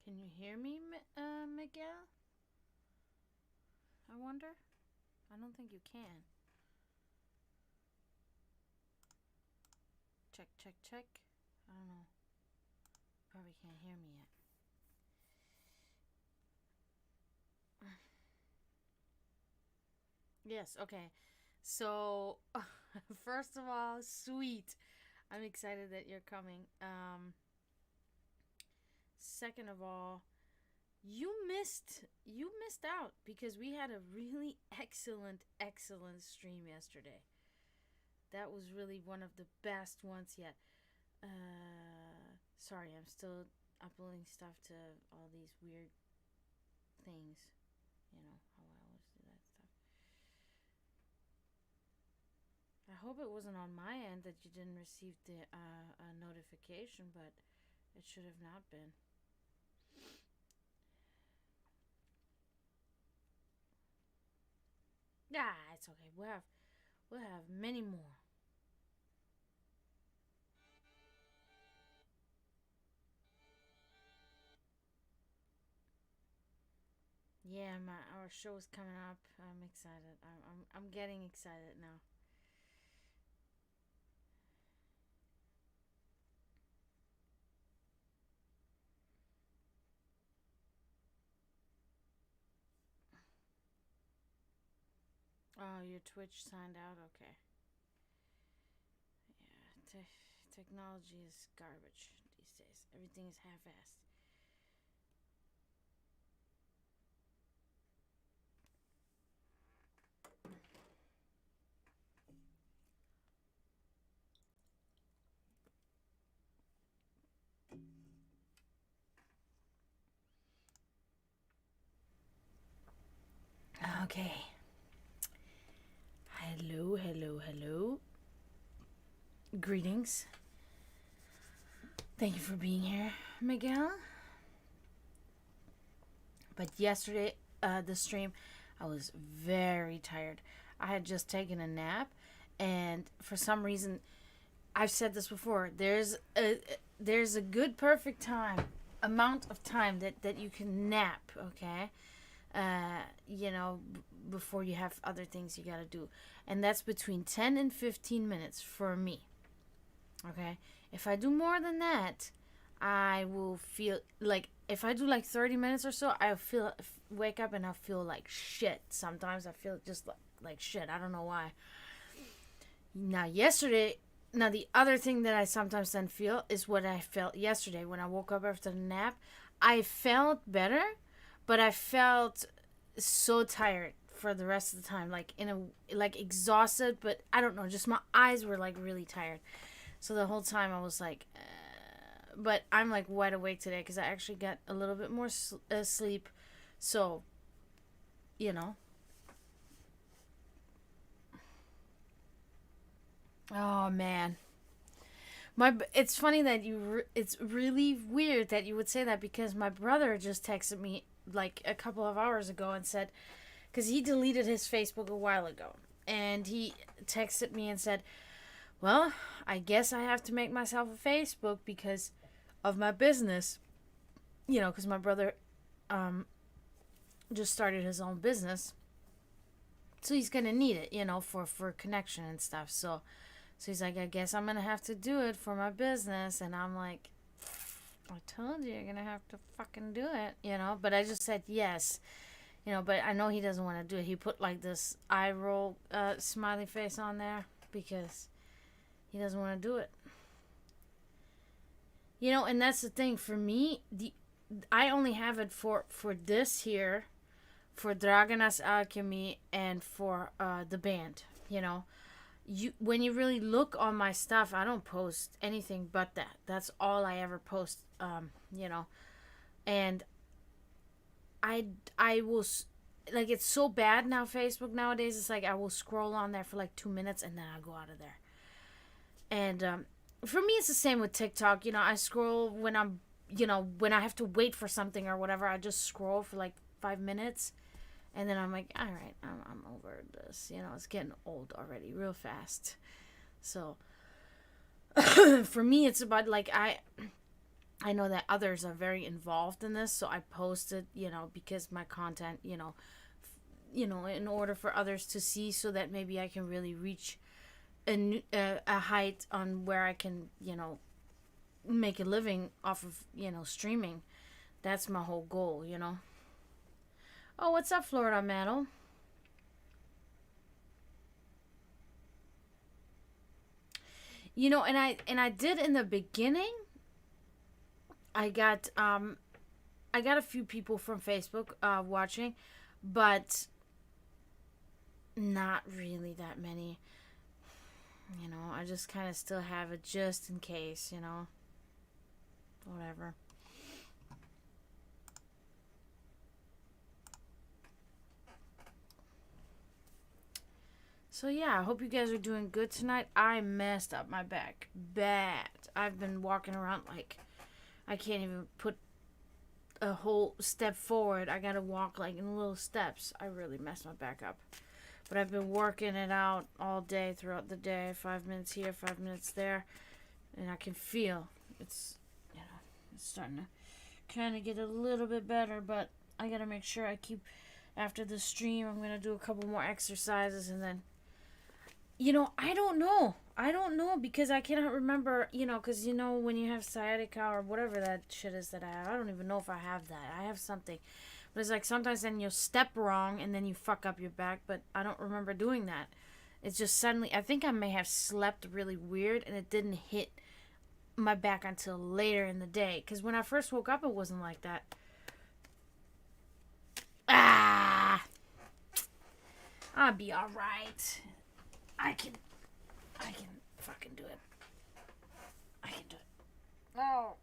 Can you hear me, Miguel? I wonder. I don't think you can. Check, check, check. I don't know. Probably can't hear me yet. Yes, okay. So, first of all, sweet. I'm excited that you're coming. Second of all, you missed out because we had a really excellent stream yesterday. That was really one of the best ones yet. Sorry, I'm still uploading stuff to all these weird things. You know how I always do that stuff. I hope it wasn't on my end that you didn't receive the notification, but it should have not been. Yeah, it's okay. We'll have many more. Yeah, our show is coming up. I'm excited. I'm getting excited now. Oh, your Twitch signed out. Okay. Yeah, technology is garbage these days. Everything is half-assed. Okay. Hello, hello, hello. Greetings. Thank you for being here, Miguel. But yesterday, the stream, I was very tired. I had just taken a nap, and for some reason, I've said this before. There's a good perfect time amount of time that you can nap. Okay, you know, before you have other things you gotta do, and that's between 10 and 15 minutes for me. Okay, if I do more than that, I will feel like if I do like 30 minutes or so, I feel wake up and I feel like shit. Sometimes I feel just like shit. I don't know why. Now yesterday, now the other thing that I sometimes then feel is what I felt yesterday when I woke up after the nap. I felt better, but I felt so tired for the rest of the time, like in a like exhausted, but I don't know, just my eyes were like really tired. So the whole time I was like, but I'm like wide awake today because I actually got a little bit more sleep. So, you know. Oh man, it's funny that it's really weird that you would say that because my brother just texted me like a couple of hours ago and said, because he deleted his Facebook a while ago, and he texted me and said, well, I guess I have to make myself a Facebook because of my business. You know, because my brother just started his own business. So he's going to need it, you know, for connection and stuff. So he's like, I guess I'm going to have to do it for my business. And I'm like, I told you you're going to have to fucking do it, you know. But I just said yes, you know, but I know he doesn't want to do it. He put like this eye roll smiley face on there because he doesn't want to do it. You know, and that's the thing for me. I only have it for this here, for Dragana's Alchemy, and for the band. You know, when you really look on my stuff, I don't post anything but that. That's all I ever post. You know, and I will like it's so bad now. Facebook nowadays, it's like I will scroll on there for like 2 minutes and then I go out of there. And for me, it's the same with TikTok. You know, I scroll when I'm, you know, when I have to wait for something or whatever. I just scroll for like 5 minutes, and then I'm like, all right, I'm over this. You know, it's getting old already, real fast. So for me, it's about like I know that others are very involved in this, so I posted, because my content, in order for others to see, so that maybe I can really reach a height on where I can, make a living off of, streaming. That's my whole goal. Oh, what's up, Florida Metal? And I did in the beginning. I got a few people from Facebook watching, but not really that many. I just kind of still have it just in case, whatever. So yeah, I hope you guys are doing good tonight. I messed up my back bad. I've been walking around like I can't even put a whole step forward. I gotta walk like in little steps. I really messed my back up. But I've been working it out all day throughout the day. 5 minutes here, 5 minutes there. And I can feel it's starting to kind of get a little bit better. But I gotta make sure I keep, after the stream, I'm gonna do a couple more exercises and then, I don't know. I don't know because I cannot remember, because, when you have sciatica or whatever that shit is that I don't even know if I have that. I have something. But it's like sometimes then you'll step wrong and then you fuck up your back, but I don't remember doing that. It's just suddenly, I think I may have slept really weird and it didn't hit my back until later in the day. Because when I first woke up, it wasn't like that. Ah! I'll be alright. I can fucking do it. I can do it. Oh.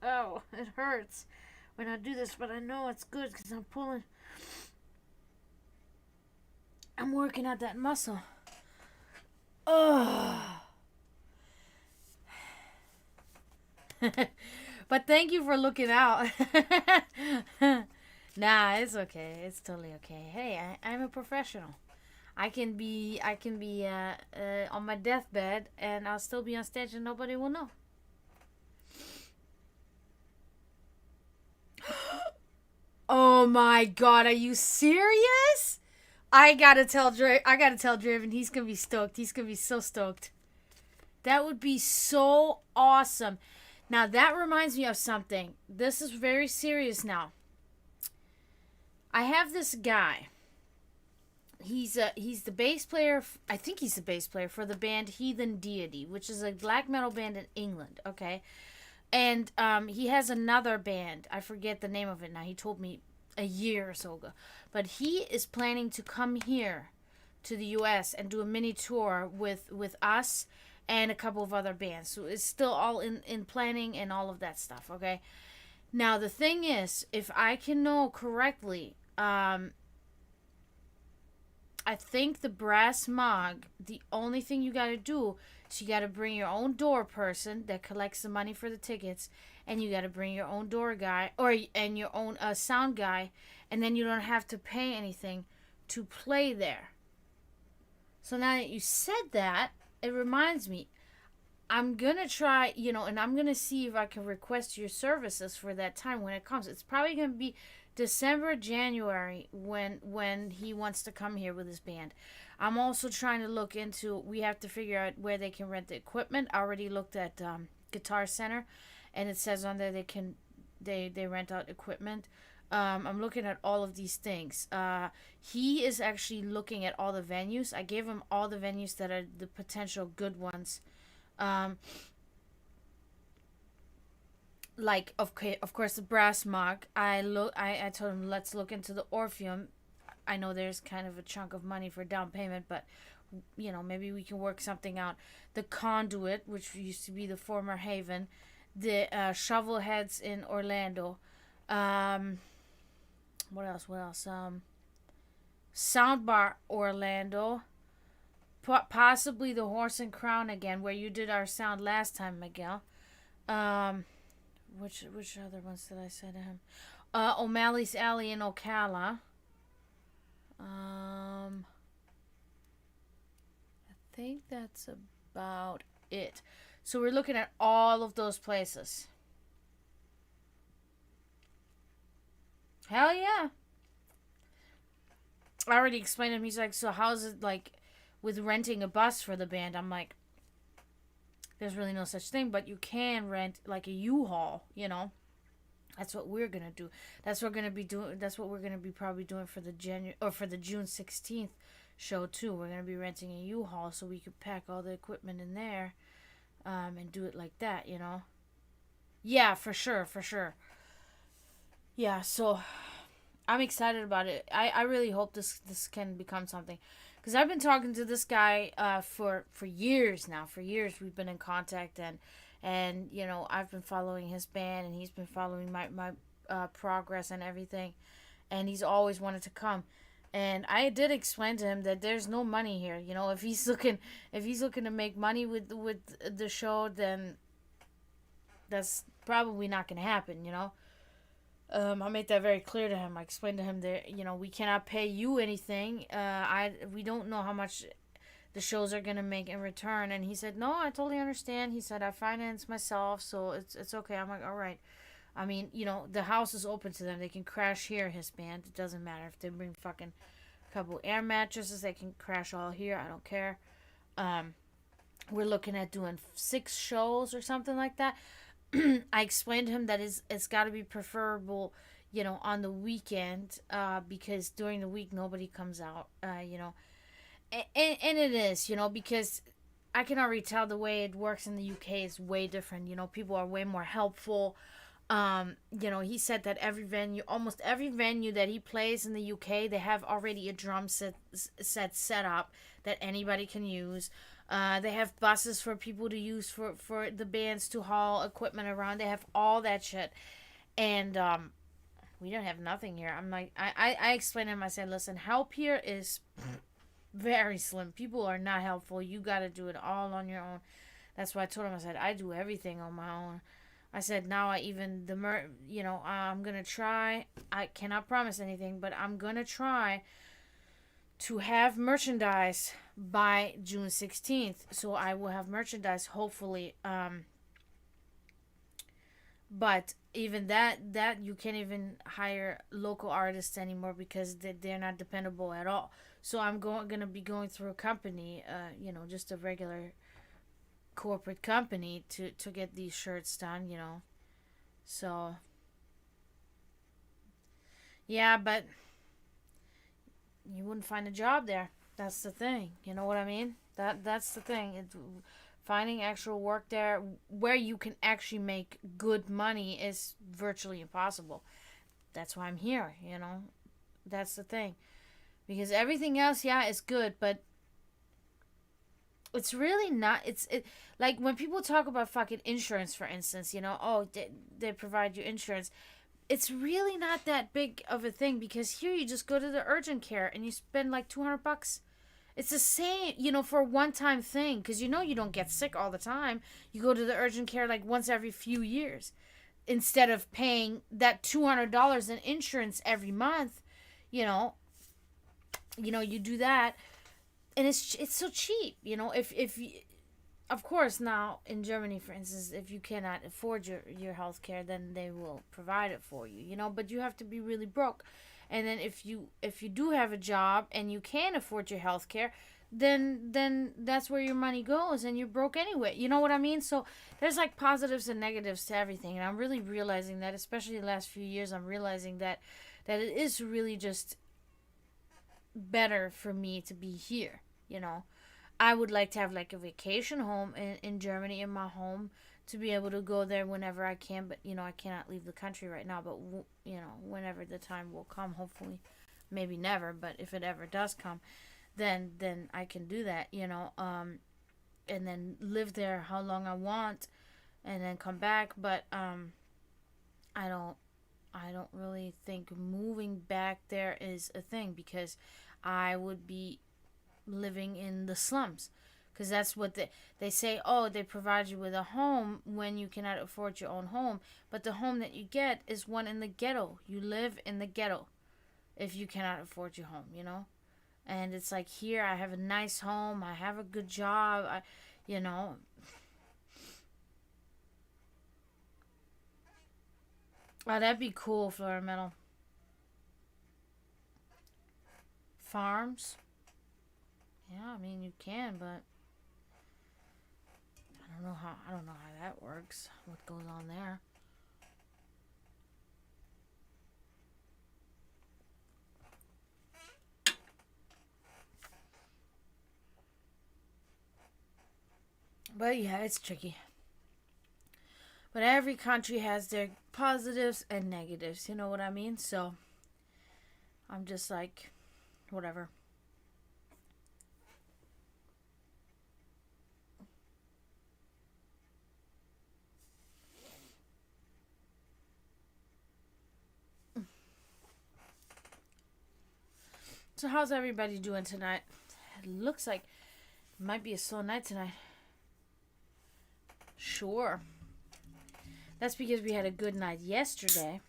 Oh, it hurts when I do this, but I know it's good because I'm working out that muscle. Oh. But thank you for looking out. Nah, it's okay. It's totally okay. Hey, I'm a professional. I can be on my deathbed and I'll still be on stage and nobody will know. Oh my god, are you serious? I gotta tell Draven, he's gonna be stoked. He's gonna be so stoked. That would be so awesome. Now that reminds me of something. This is very serious now. I have this guy. He's the bass player. I think he's the bass player for the band Heathen Deity, which is a black metal band in England. Okay, and he has another band. I forget the name of it now. He told me a year or so ago, but he is planning to come here to the U.S. and do a mini tour with us and a couple of other bands. So it's still all in planning and all of that stuff. Okay. Now the thing is, if I can know correctly, I think the brass mug, the only thing you gotta do is you gotta bring your own door person that collects the money for the tickets, and you gotta bring your own door guy and your own sound guy, and then you don't have to pay anything to play there. So now that you said that, it reminds me, I'm gonna try, and I'm gonna see if I can request your services for that time when it comes. It's probably gonna be December, January when he wants to come here with his band. I'm also trying to look into, we have to figure out where they can rent the equipment. I already looked at Guitar Center, and it says on there they rent out equipment. I'm looking at all of these things. He is actually looking at all the venues. I gave him all the venues that are the potential good ones. Like of course the brass mug. I told him let's look into the Orpheum. I know there's kind of a chunk of money for down payment, but maybe we can work something out. The Conduit, which used to be the former Haven, the Shovelheads in Orlando. What else? Soundbar Orlando. Possibly the Horse and Crown again, where you did our sound last time, Miguel. Which other ones did I say to him? O'Malley's Alley in Ocala. I think that's about it. So we're looking at all of those places. Hell yeah. I already explained to him. He's like, so how's it like with renting a bus for the band? I'm like, there's really no such thing, but you can rent like a U-Haul, you know. That's what we're gonna do. That's what we're gonna be doing. That's what we're gonna be probably doing for the June 16th show too. We're gonna be renting a U-Haul so we could pack all the equipment in there, and do it like that, you know. Yeah, for sure, for sure. Yeah, so I'm excited about it. I really hope this can become something, because I've been talking to this guy for years now. For years we've been in contact, and you know, I've been following his band and he's been following my progress and everything, and he's always wanted to come. And I did explain to him that there's no money here. You know, if he's looking to make money with the show, then that's probably not gonna happen. You know, I made that very clear to him. I explained to him that, you know, we cannot pay you anything. We don't know how much the shows are gonna make in return. And he said, no, I totally understand. He said, I finance myself, so it's okay. I'm like, all right. I mean, you know, the house is open to them. They can crash here, his band. It doesn't matter if they bring fucking a couple air mattresses. They can crash all here. I don't care. Um, we're looking at doing 6 shows or something like that. I explained to him that it's got to be preferable, you know, on the weekend, because during the week nobody comes out, you know, and it is, you know, because I can already tell the way it works in the UK is way different. You know, people are way more helpful. You know, he said that almost every venue that he plays in the UK, they have already a drum set up that anybody can use. They have buses for people to use for the bands to haul equipment around. They have all that shit. And we don't have nothing here. I'm like, I explained to him, I said, listen, help here is very slim. People are not helpful. You got to do it all on your own. That's why I told him, I said, I do everything on my own. I said, now you know, I'm going to try. I cannot promise anything, but I'm going to try to have merchandise by June 16th. So I will have merchandise, hopefully. But even that you can't even hire local artists anymore because they're not dependable at all. So I'm going to be going through a company, you know, just a regular corporate company to get these shirts done, you know. So yeah, but you wouldn't find a job there. That's the thing. You know what I mean? That's the thing. Finding actual work there where you can actually make good money is virtually impossible. That's why I'm here, you know. That's the thing. Because everything else, yeah, is good, but it's really not. Like when people talk about fucking insurance, for instance, you know, oh, they provide you insurance. It's really not that big of a thing, because here you just go to the urgent care and you spend like $200. It's the same, you know, for a one-time thing, because you know you don't get sick all the time. You go to the urgent care like once every few years, instead of paying that $200 in insurance every month. You know, you do that, and it's so cheap. You know, if you, of course, now in Germany, for instance, if you cannot afford your health care, then they will provide it for you, you know, but you have to be really broke. And then if you do have a job and you can afford your health care, then that's where your money goes, and you're broke anyway. You know what I mean? So there's like positives and negatives to everything, and I'm really realizing that, especially the last few years, I'm realizing that it is really just better for me to be here, you know. I would like to have like a vacation home in Germany, in my home, to be able to go there whenever I can. But, you know, I cannot leave the country right now. But, you know, whenever the time will come, hopefully, maybe never. But if it ever does come, then I can do that, you know. And then live there how long I want, and then come back. But I don't really think moving back there is a thing, because I would be living in the slums, because that's what they say. Oh, they provide you with a home when you cannot afford your own home, but the home that you get is one in the ghetto. You live in the ghetto if you cannot afford your home, you know. And it's like, here I have a nice home, I have a good job, you know, Oh, that'd be cool, Florida Metal. Farms. Yeah, I mean you can, but I don't know how that works. What goes on there? But yeah, it's tricky. But every country has their positives and negatives, you know what I mean? So I'm just like, whatever. So how's everybody doing tonight? It looks like it might be a slow night tonight. Sure. That's because we had a good night yesterday.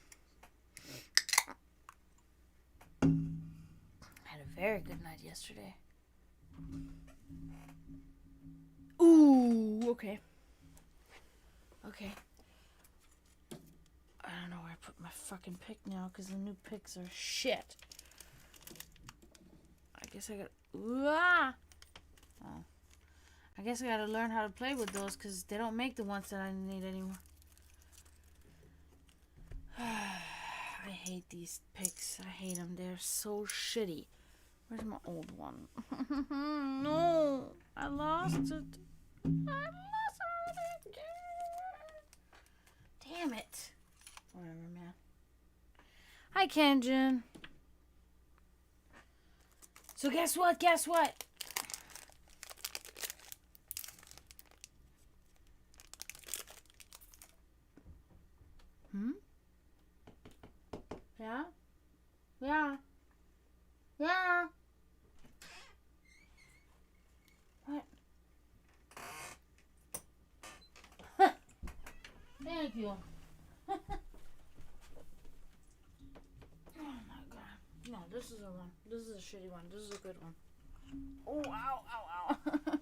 Had a very good night yesterday. Ooh, okay. Okay. I don't know where I put my fucking pick now because the new picks are shit. I guess I got... Oh. I guess I gotta learn how to play with those because they don't make the ones that I need anymore. I hate these picks. I hate them. They're so shitty. Where's my old one? No, I lost it. I lost it again. Damn it. Whatever, man. Hi, Kenjin. So guess what? Guess what? Yeah? Yeah. Yeah. What? Thank you. Oh my god. No, this is a one. This is a shitty one. This is a good one. Oh, ow, ow, ow.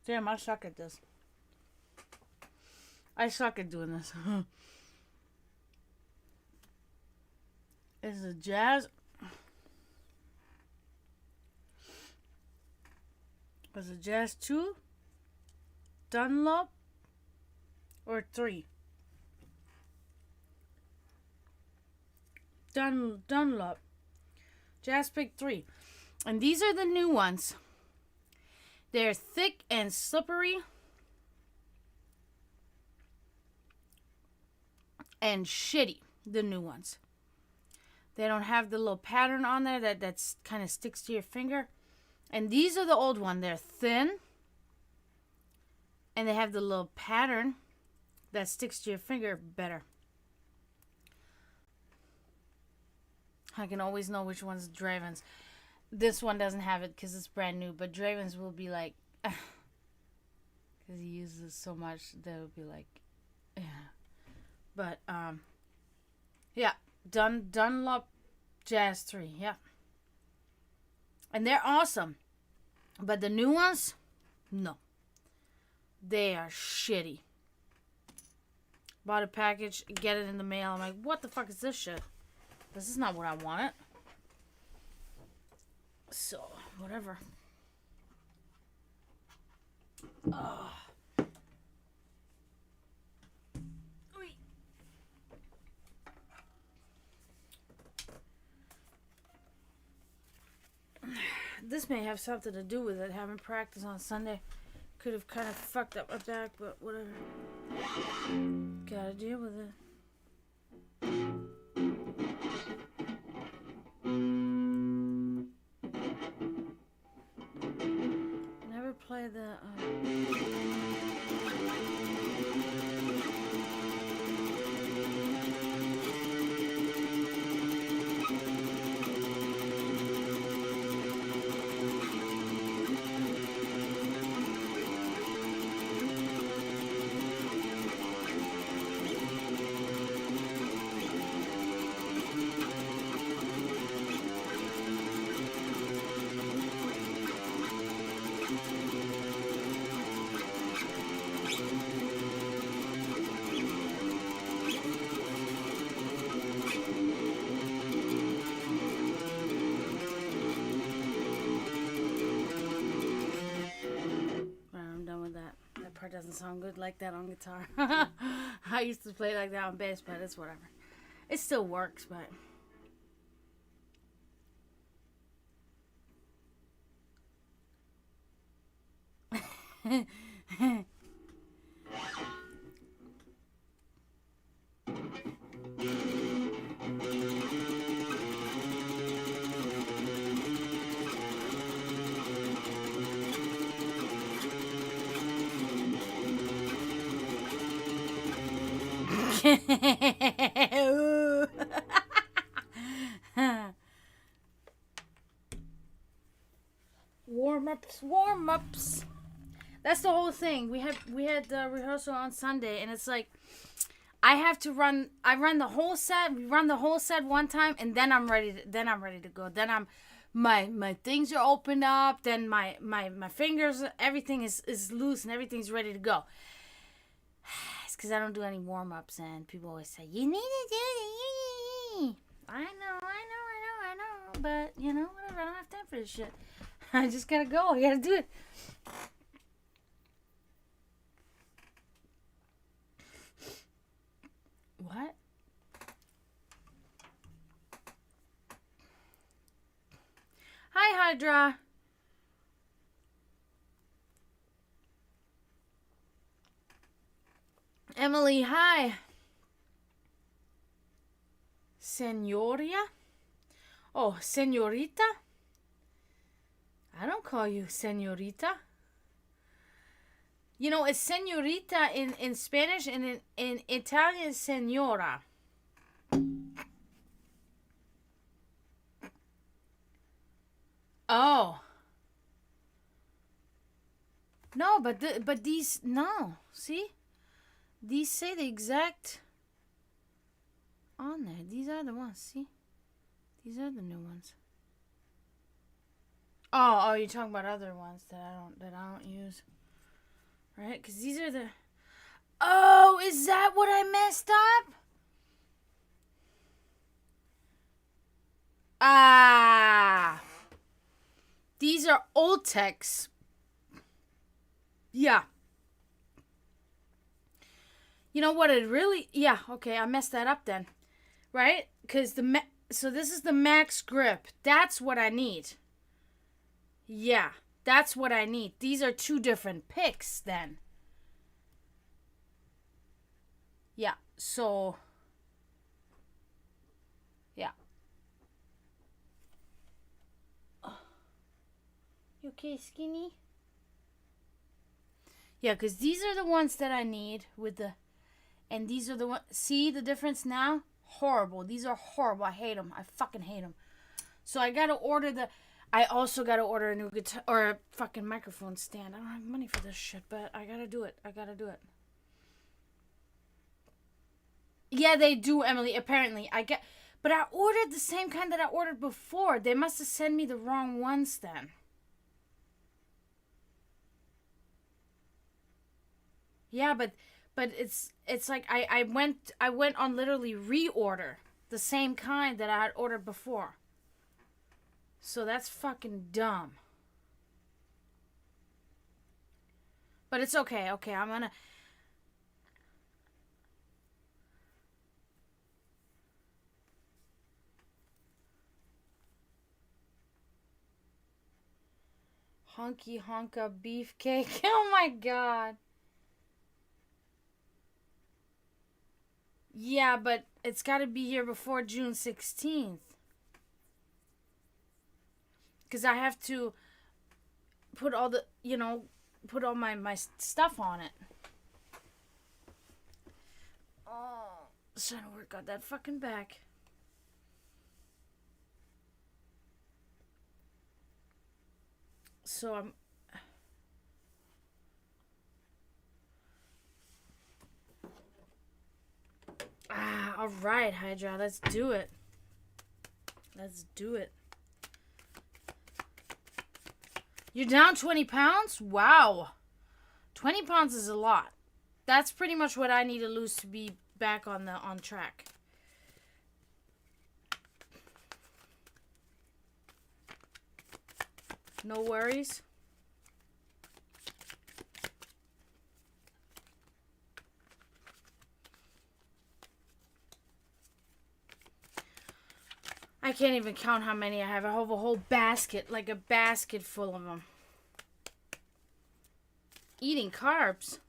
Damn, I suck at this. I suck at doing this. Is it jazz? Was it jazz 2? Dunlop? Or 3? Dunlop. Jazz pick 3. And these are the new ones. They're thick and slippery. And shitty. The new ones. They don't have the little pattern on there that's kind of sticks to your finger. And these are the old one. They're thin. And they have the little pattern that sticks to your finger better. I can always know which one's Draven's. This one doesn't have it because it's brand new. But Draven's will be like... Because he uses it so much that it'll be like... Yeah. But, yeah. Dunlop Jazz 3. Yeah. And they're awesome. But the new ones, no. They are shitty. Bought a package, get it in the mail. I'm like, what the fuck is this shit? This is not what I wanted. So, whatever. Oh. This may have something to do with it. Having practice on Sunday could have kind of fucked up my back, but whatever. Gotta deal with it. Never play the... doesn't sound good like that on guitar. I used to play like that on bass, but it's whatever. It still works, but... Warm ups. That's the whole thing. We had rehearsal on Sunday, and it's like I run the whole set. We run the whole set one time, and then I'm ready to go. Then my things are opened up. Then my fingers, everything is loose, and everything's ready to go. It's because I don't do any warm ups, and people always say you need to do it. I know. But you know, whatever. I don't have time for this shit. I just gotta go. I gotta do it. What? Hi, Hydra. Emily, hi. Senoria? Oh, senorita? I don't call you senorita. You know, it's senorita in Spanish, and in Italian it's senora. Oh. No, but these, no. See? These say the exact on there. These are the ones, see? These are the new ones. Oh, you're talking about other ones that I don't use. Right? Because these are the... Oh, is that what I messed up? Ah. These are old texts. Yeah. You know what it really... Yeah, okay, I messed that up then. Right? Because so this is the max grip. That's what I need. Yeah, that's what I need. These are two different picks then. Yeah, so... Yeah. You okay, skinny? Yeah, because these are the ones that I need with the... And these are the ones... See the difference now? Horrible. These are horrible. I hate them. I fucking hate them. So I gotta order the... I also gotta order a new guitar... Or a fucking microphone stand. I don't have money for this shit, but I gotta do it. Yeah, they do, Emily. Apparently. But I ordered the same kind that I ordered before. They must have sent me the wrong ones then. Yeah, but it's like I went on literally reorder the same kind that I had ordered before. So that's fucking dumb. But it's okay. Okay, I'm gonna... Honky honka beefcake. Oh my god. Yeah, but it's got to be here before June 16th. Because I have to put all the, put all my stuff on it. Oh, trying to work out that fucking back. So I'm... all right, Hydra, let's do it. You're down 20 pounds? Wow. 20 pounds is a lot. That's pretty much what I need to lose to be back on track. No worries. I can't even count how many I have. I have a whole basket, like a basket full of them. Eating carbs.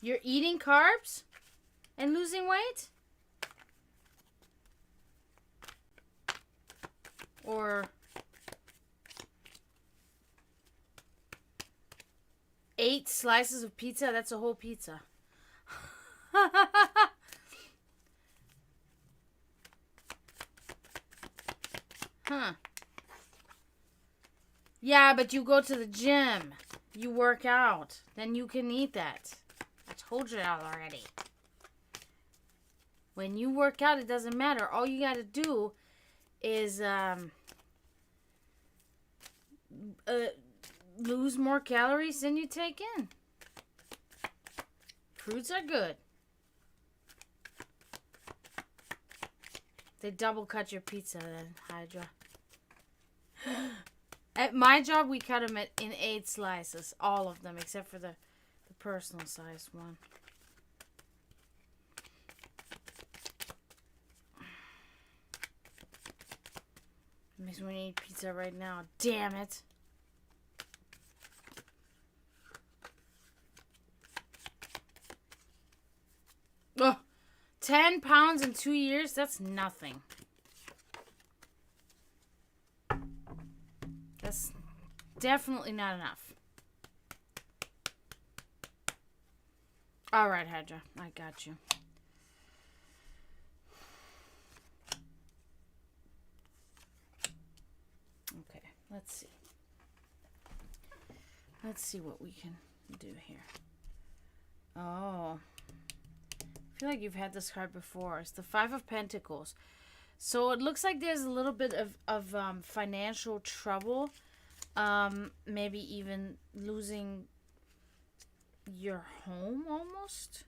You're eating carbs and losing weight? Or 8 slices of pizza? That's a whole pizza. Huh. Yeah, but you go to the gym. You work out. Then you can eat that. I told you that already. When you work out, it doesn't matter. All you gotta do is lose more calories than you take in. Fruits are good. They double cut your pizza then, Hydra. At my job, we cut them in 8 slices. All of them, except for the personal size one. Makes me want to eat pizza right now. Damn it. Oh, 10 pounds in 2 years? That's nothing. That's definitely not enough. All right, Hydra. I got you. Okay, let's see. Let's see what we can do here. Oh. I feel like you've had this card before. It's the 5 of Pentacles. So it looks like there's a little bit of financial trouble. Maybe even losing your home almost.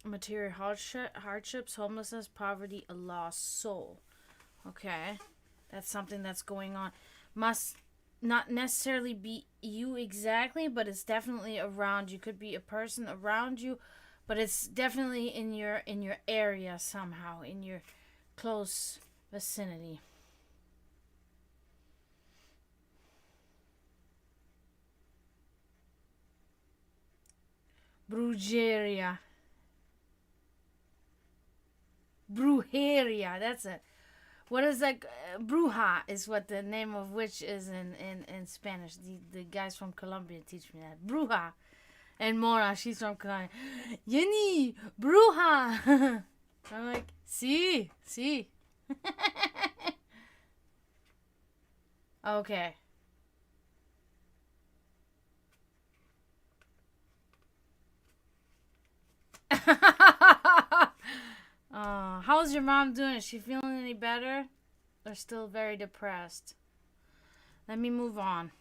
Material hardships, homelessness, poverty, a lost soul. Okay. That's something that's going on. Must not necessarily be you exactly, but it's definitely around you. Could be a person around you, but it's definitely in your area somehow, in your close vicinity. Brujeria. Brujeria, that's it. What is that? Bruja is what the name of witch is in Spanish. The guys from Colombia teach me that. Bruja. And Mora, she's from Colombia. Jenny, Bruja. I'm like, sí. Okay. How's your mom doing? Is she feeling any better? Or still very depressed? Let me move on.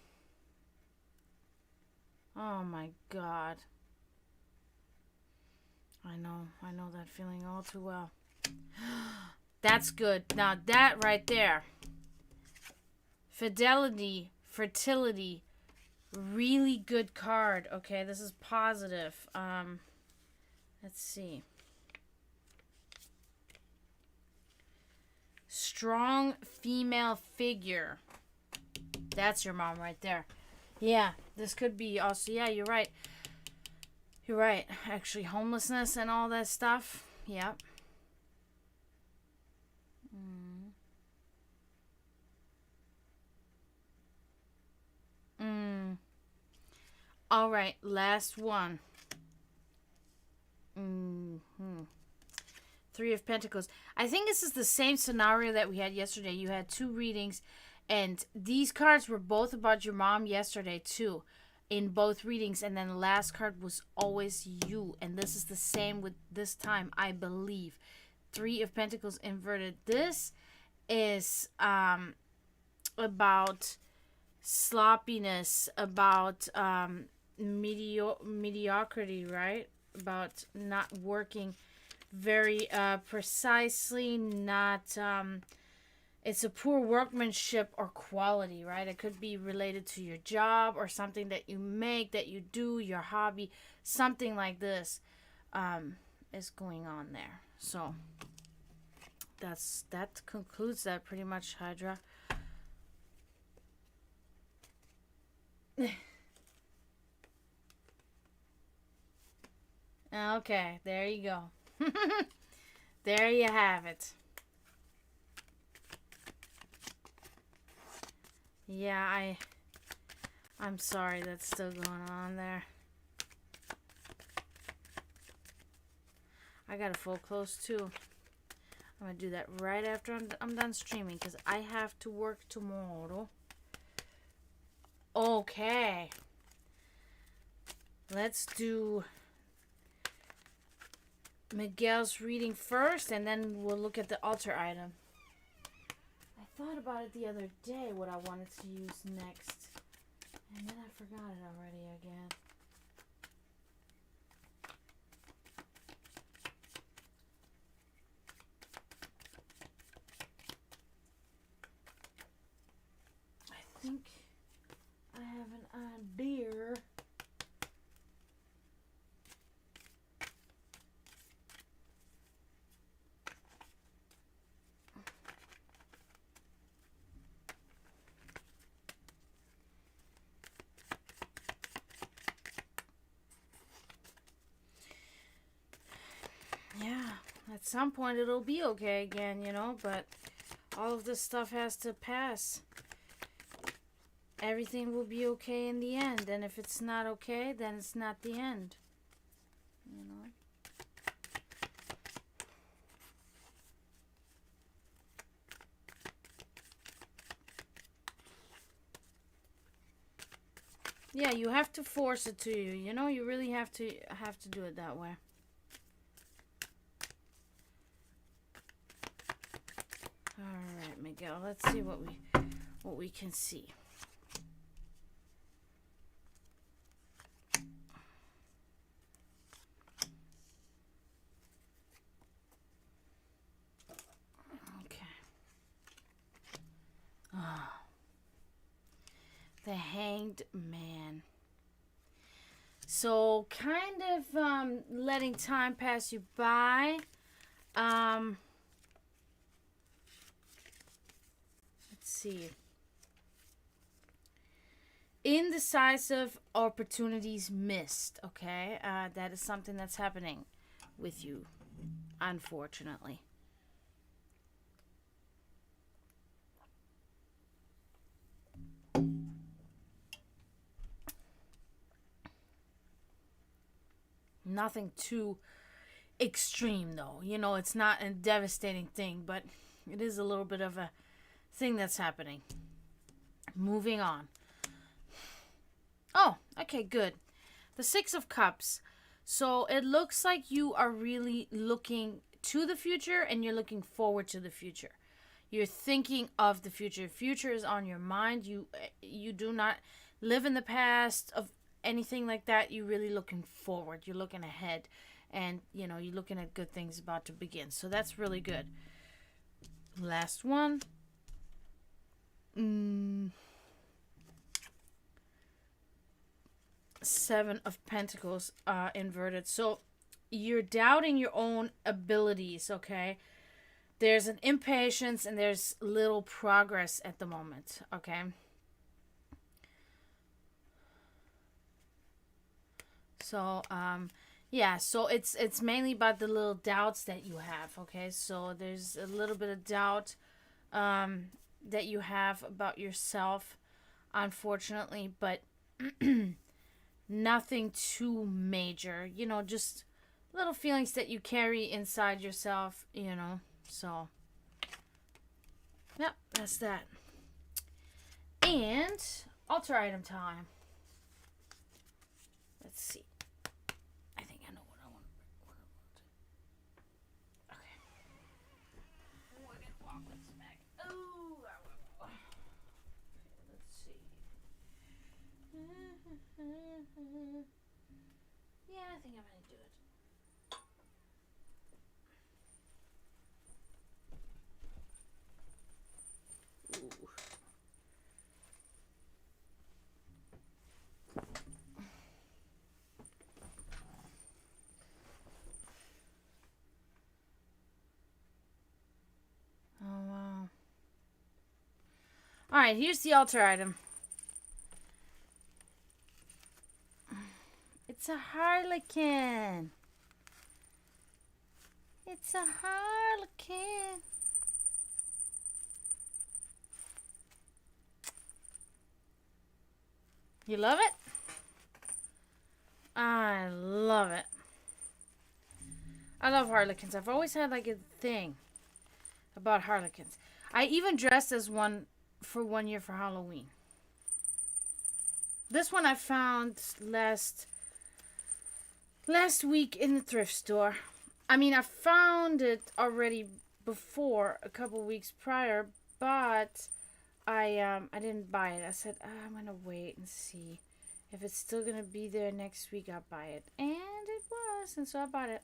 Oh my God. I know that feeling all too well. That's good. Now that right there. Fidelity, fertility, really good card. Okay, this is positive. Let's see. Strong female figure. That's your mom right there. Yeah, this could be also. Yeah, you're right. You're right. Actually, homelessness and all that stuff. Yep. All right, last one. 3 of Pentacles. I think this is the same scenario that we had yesterday. You had 2 readings, and these cards were both about your mom yesterday too, in both readings, and then the last card was always you, and this is the same with this time, I believe. 3 of Pentacles inverted. This is about sloppiness, about mediocrity, right? About not working very precisely, not it's a poor workmanship or quality, right? It could be related to your job or something that you make, that you do, your hobby, something like this is going on there. So that concludes that pretty much, Hydra. Okay, there you go. There you have it. Yeah, I'm sorry that's still going on there. I gotta full close too. I'm gonna do that right after I'm done streaming because I have to work tomorrow. Okay. Let's do Miguel's reading first and then we'll look at the altar item. I thought about it the other day what I wanted to use next. And then I forgot it already again. I think I have an idea. Yeah, at some point it'll be okay again, you know, but all of this stuff has to pass. Everything will be okay in the end, and if it's not okay, then it's not the end, you know. Yeah, you have to force it to you, you know, you really have to do it that way. Alright, Miguel, let's see what we can see. Okay. Oh. The Hanged Man. So, kind of letting time pass you by. Let's see. Indecisive opportunities missed, okay? That is something that's happening with you, unfortunately. Nothing too extreme, though. You know, it's not a devastating thing, but it is a little bit of a thing that's happening. Moving on. Oh, okay, good. The Six of Cups. So it looks like you are really looking to the future and you're looking forward to the future. You're thinking of the future. Future is on your mind. You do not live in the past of anything like that. You're really looking forward. You're looking ahead. And, you know, you're looking at good things about to begin. So that's really good. Last one. Seven of Pentacles inverted. So you're doubting your own abilities, okay? There's an impatience and there's little progress at the moment, okay? So, yeah, so it's mainly about the little doubts that you have, okay? So there's a little bit of doubt that you have about yourself, unfortunately, but nothing too major, you know, just little feelings that you carry inside yourself, you know. So, yep, that's that. And altar item time. Let's see. I think I know what I want. Okay. We're gonna walk this back. Oh, let's see. Yeah, I think I'm gonna do it. Ooh. Alright, here's the altar item. It's a harlequin. It's a harlequin. You love it? I love it. I love harlequins. I've always had like a thing about harlequins. I even dressed as one for 1 year for Halloween. This one I found last week in the thrift store. I mean, I found it already before, a couple weeks prior, but I didn't buy it. I said, I'm going to wait and see. If it's still going to be there next week, I'll buy it. And it was, and so I bought it.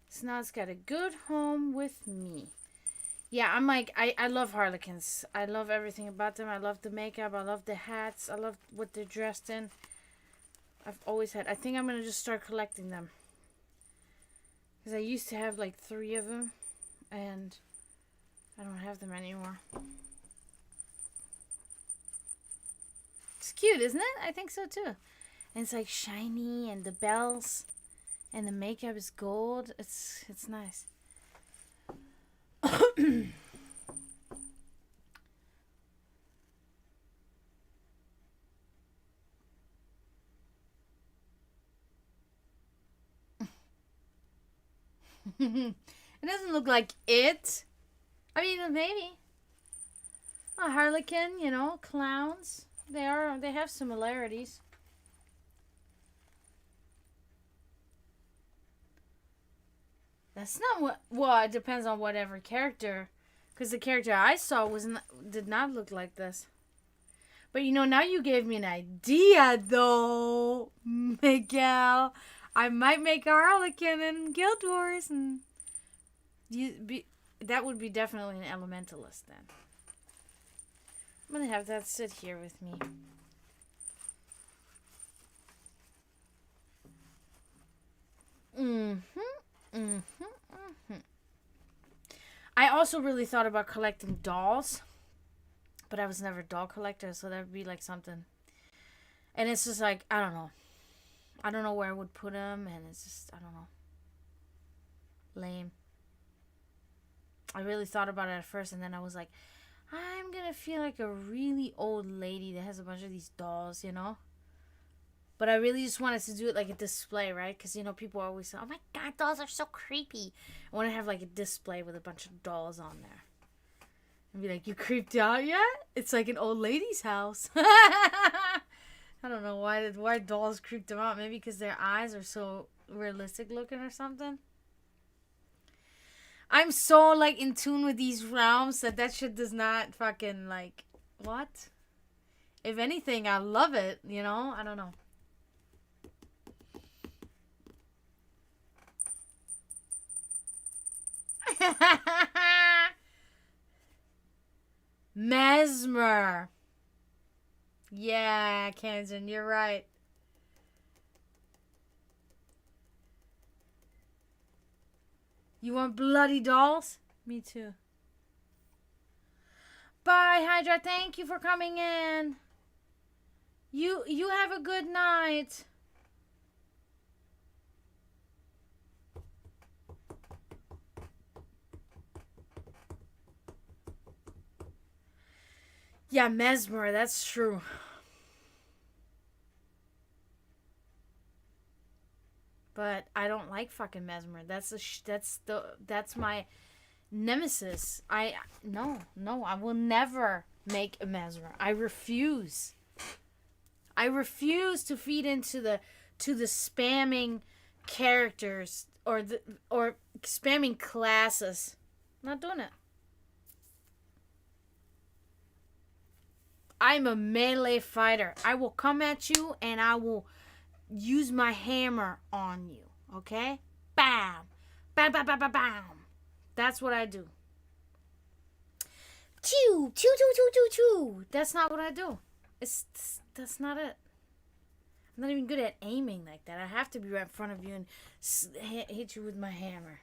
So now it's got a good home with me. Yeah, I'm like, I love harlequins. I love everything about them. I love the makeup. I love the hats. I love what they're dressed in. I've always had. I think I'm going to just start collecting them. Because I used to have like 3 of them. And I don't have them anymore. It's cute, isn't it? I think so too. And it's like shiny and the bells. And the makeup is gold. It's nice. It doesn't look like it. I mean, maybe. A harlequin, you know, clowns. They have similarities. That's not what. Well, it depends on whatever character, because the character I saw did not look like this. But you know, now you gave me an idea, though, Miguel. I might make a harlequin in Guild Wars, and that would be definitely an elementalist then. I'm gonna have that sit here with me. I also really thought about collecting dolls, but I was never a doll collector, so that would be like something. And it's just like, I don't know. I don't know where I would put them, and it's just, I don't know. Lame. I really thought about it at first, and then I was like, I'm gonna feel like a really old lady that has a bunch of these dolls, you know? But I really just wanted to do it like a display, right? Because, you know, people always say, oh my God, dolls are so creepy. I want to have like a display with a bunch of dolls on there. And be like, you creeped out yet? It's like an old lady's house. I don't know why dolls creeped them out. Maybe because their eyes are so realistic looking or something. I'm so like in tune with these realms that shit does not fucking like, what? If anything, I love it, you know? I don't know. Mesmer. Yeah, Kenzen, you're right. You want bloody dolls? Me too. Bye, Hydra. Thank you for coming in. You have a good night. Yeah, Mesmer, that's true. But I don't like fucking Mesmer. That's my nemesis. No, I will never make a Mesmer. I refuse. I refuse to feed into the spamming characters or spamming classes. I'm not doing it. I'm a melee fighter. I will come at you and I will use my hammer on you. Okay? Bam! Bam, bam, bam, bam, bam. That's what I do. Choo! Choo, choo, choo, choo, choo. That's not what I do. That's not it. I'm not even good at aiming like that. I have to be right in front of you and hit you with my hammer.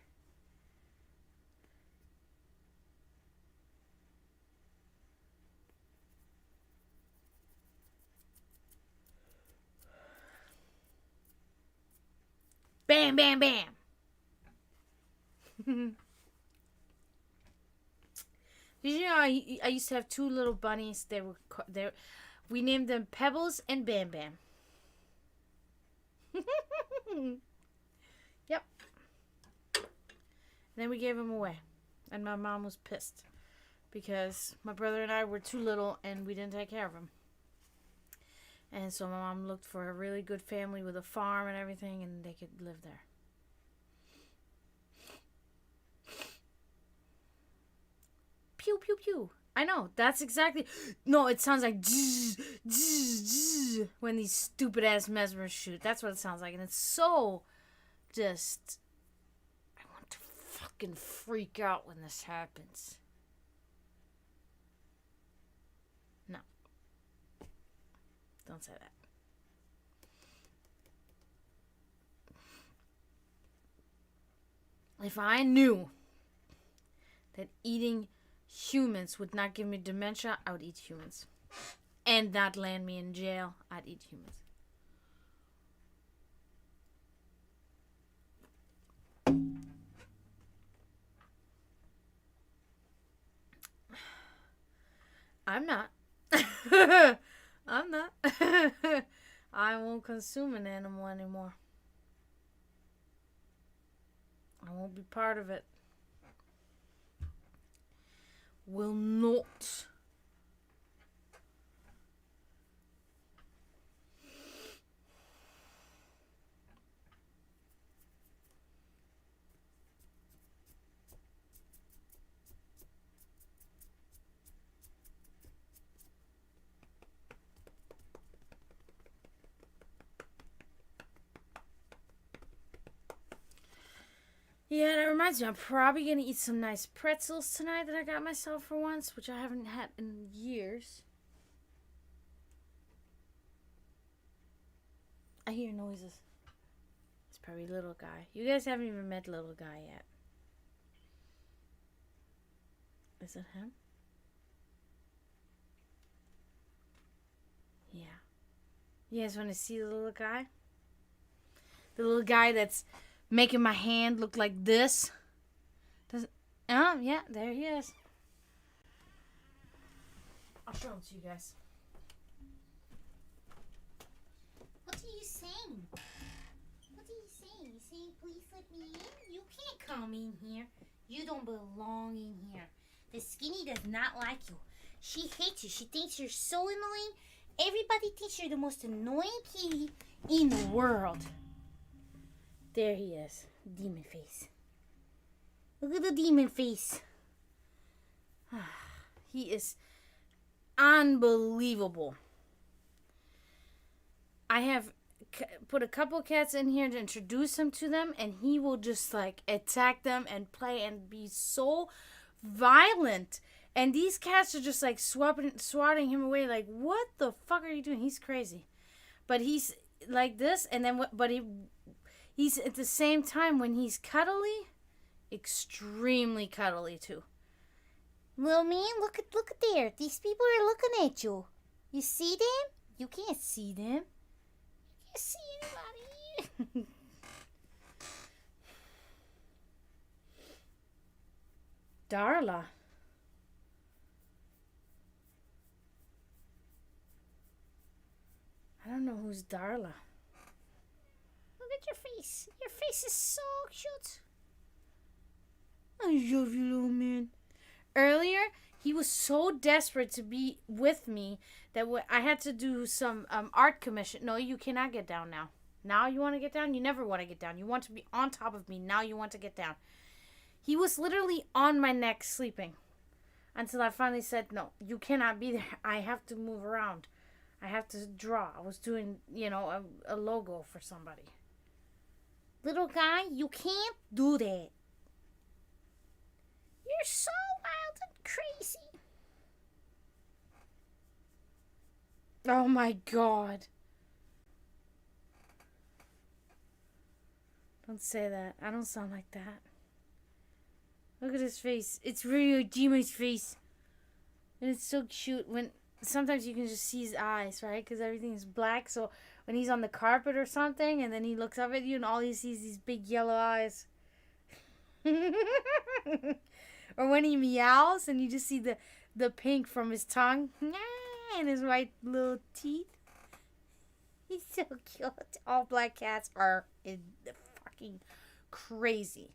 Bam, bam, bam. Did you know I used to have two little bunnies? We named them Pebbles and Bam Bam. Yep. And then we gave them away. And my mom was pissed. Because my brother and I were too little and we didn't take care of them. And so my mom looked for a really good family with a farm and everything, and they could live there. Pew, pew, pew. I know. That's exactly... No, it sounds like... Zzz, zzz, zzz, when these stupid-ass mesmers shoot. That's what it sounds like. And it's so... just... I want to fucking freak out when this happens. No. Don't say that. If I knew that eating humans would not give me dementia, I would eat humans. And not land me in jail, I'd eat humans. I'm not. I'm not. I won't consume an animal anymore. I won't be part of it. Will not. Yeah, that reminds me, I'm probably going to eat some nice pretzels tonight that I got myself for once, which I haven't had in years. I hear noises. It's probably little guy. You guys haven't even met little guy yet. Is it him? Yeah. You guys want to see the little guy? The little guy that's making my hand look like this. Yeah, there he is. I'll show him to you guys. What are you saying? What are you saying? You saying please let me in? You can't come in here. You don't belong in here. The skinny does not like you. She hates you. She thinks you're so annoying. Everybody thinks you're the most annoying kitty in the world. There he is. Demon face. Look at the demon face. He is unbelievable. I have put a couple cats in here to introduce him to them, and he will just like attack them and play and be so violent. And these cats are just like swatting him away. Like, what the fuck are you doing? He's crazy. But he's like this, and then he's at the same time when he's cuddly, extremely cuddly too. Little man, look at there. These people are looking at you. You see them? You can't see them. You can't see anybody. Darla. I don't know who's Darla. Look at your face. Your face is so cute. I love you, little man. Earlier, he was so desperate to be with me that I had to do some art commission. No, you cannot get down now. Now you want to get down? You never want to get down. You want to be on top of me. Now you want to get down. He was literally on my neck sleeping until I finally said, no, you cannot be there. I have to move around. I have to draw. I was doing, a logo for somebody. Little guy, you can't do that. You're so wild and crazy. Oh my God. Don't say that. I don't sound like that. Look at his face. It's really a demon's face. And it's so cute when sometimes you can just see his eyes, right? Because everything is black. So when he's on the carpet or something, and then he looks up at you and all he sees these big yellow eyes. Or when he meows and you just see the pink from his tongue and his white little teeth. He's so cute. All black cats are fucking crazy.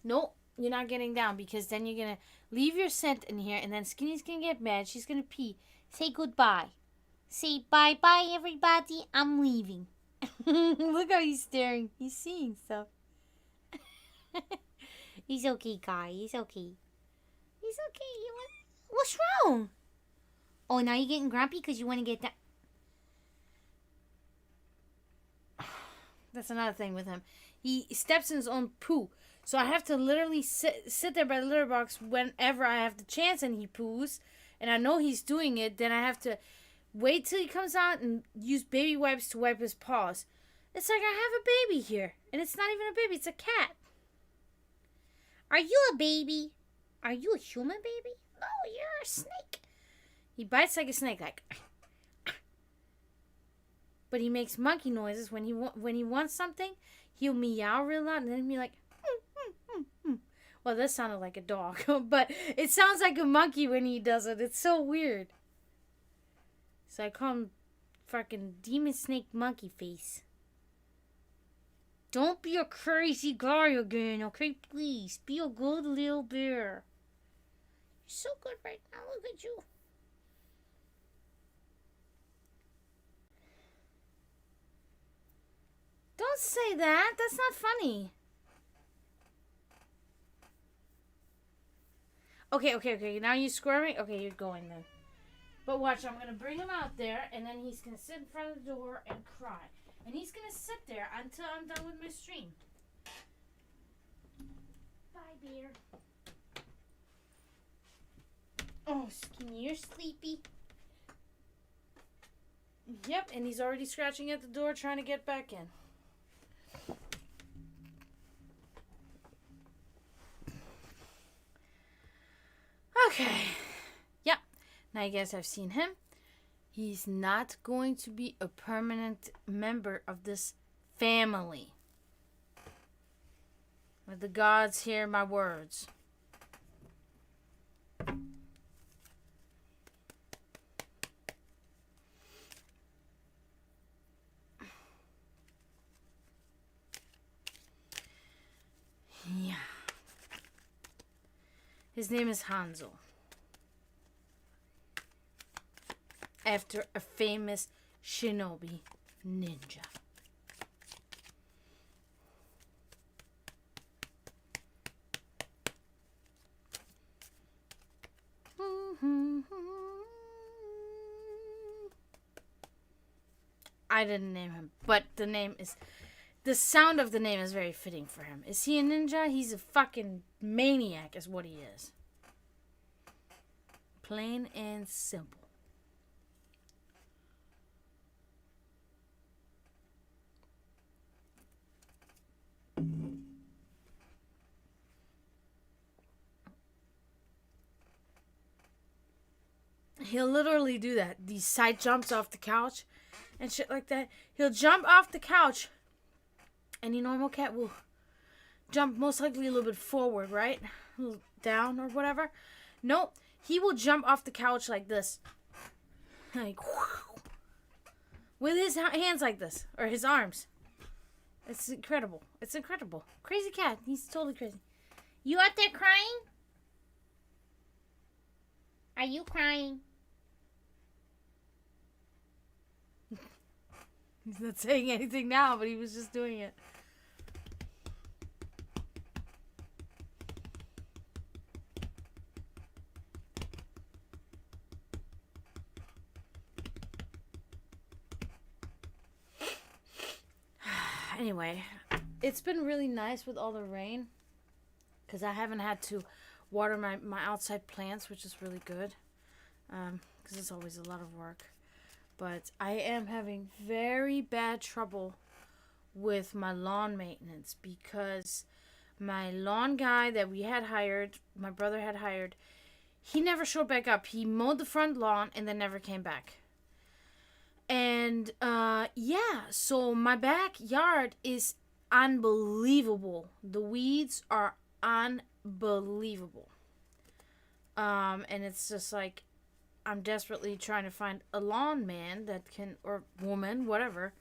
Nope, you're not getting down because then you're going to leave your scent in here and then Skinny's going to get mad. She's going to pee. Say goodbye. Say bye-bye, everybody. I'm leaving. Look how he's staring. He's seeing stuff. He's okay, guy. He's okay. He's okay. What's wrong? Oh, now you're getting grumpy because you want to get that. That's another thing with him. He steps in his own poo. So I have to literally sit there by the litter box whenever I have the chance and he poos. And I know he's doing it. Then I have to wait till he comes out and use baby wipes to wipe his paws. It's like I have a baby here. And it's not even a baby. It's a cat. Are you a baby? Are you a human baby? No, you're a snake. He bites like a snake, like. But he makes monkey noises when he wants something. He'll meow real loud and then he'll be like. Well, this sounded like a dog, but it sounds like a monkey when he does it. It's so weird. So I call him fucking demon snake monkey face. Don't be a crazy guy again, okay? Please, be a good little bear. You're so good right now. Look at you. Don't say that. That's not funny. Okay. Now you squirming? Okay, you're going then. But watch, I'm going to bring him out there, and then he's going to sit in front of the door and cry. And he's going to sit there until I'm done with my stream. Bye, bear. Oh, Skinny, you're sleepy. Yep, and he's already scratching at the door trying to get back in. Okay. Yep. Now you guys have seen him. He's not going to be a permanent member of this family. Let the gods hear my words. Yeah. His name is Hanzo. After a famous shinobi ninja. I didn't name him, but the sound of the name is very fitting for him. Is he a ninja? He's a fucking maniac is what he is. Plain and simple. He'll literally do that. These side jumps off the couch and shit like that. He'll jump off the couch. Any normal cat will jump most likely a little bit forward, right? A little down or whatever. Nope. He will jump off the couch like this. Like, whoosh, with his hands like this. Or his arms. It's incredible. It's incredible. Crazy cat. He's totally crazy. You out there crying? Are you crying? He's not saying anything now, but he was just doing it. Anyway, it's been really nice with all the rain because I haven't had to water my outside plants, which is really good because it's always a lot of work. But I am having very bad trouble with my lawn maintenance because my lawn guy that we had hired, my brother had hired, he never showed back up. He mowed the front lawn and then never came back. And yeah, so my backyard is unbelievable. The weeds are unbelievable. And it's just like I'm desperately trying to find a lawn man that can, or woman, whatever.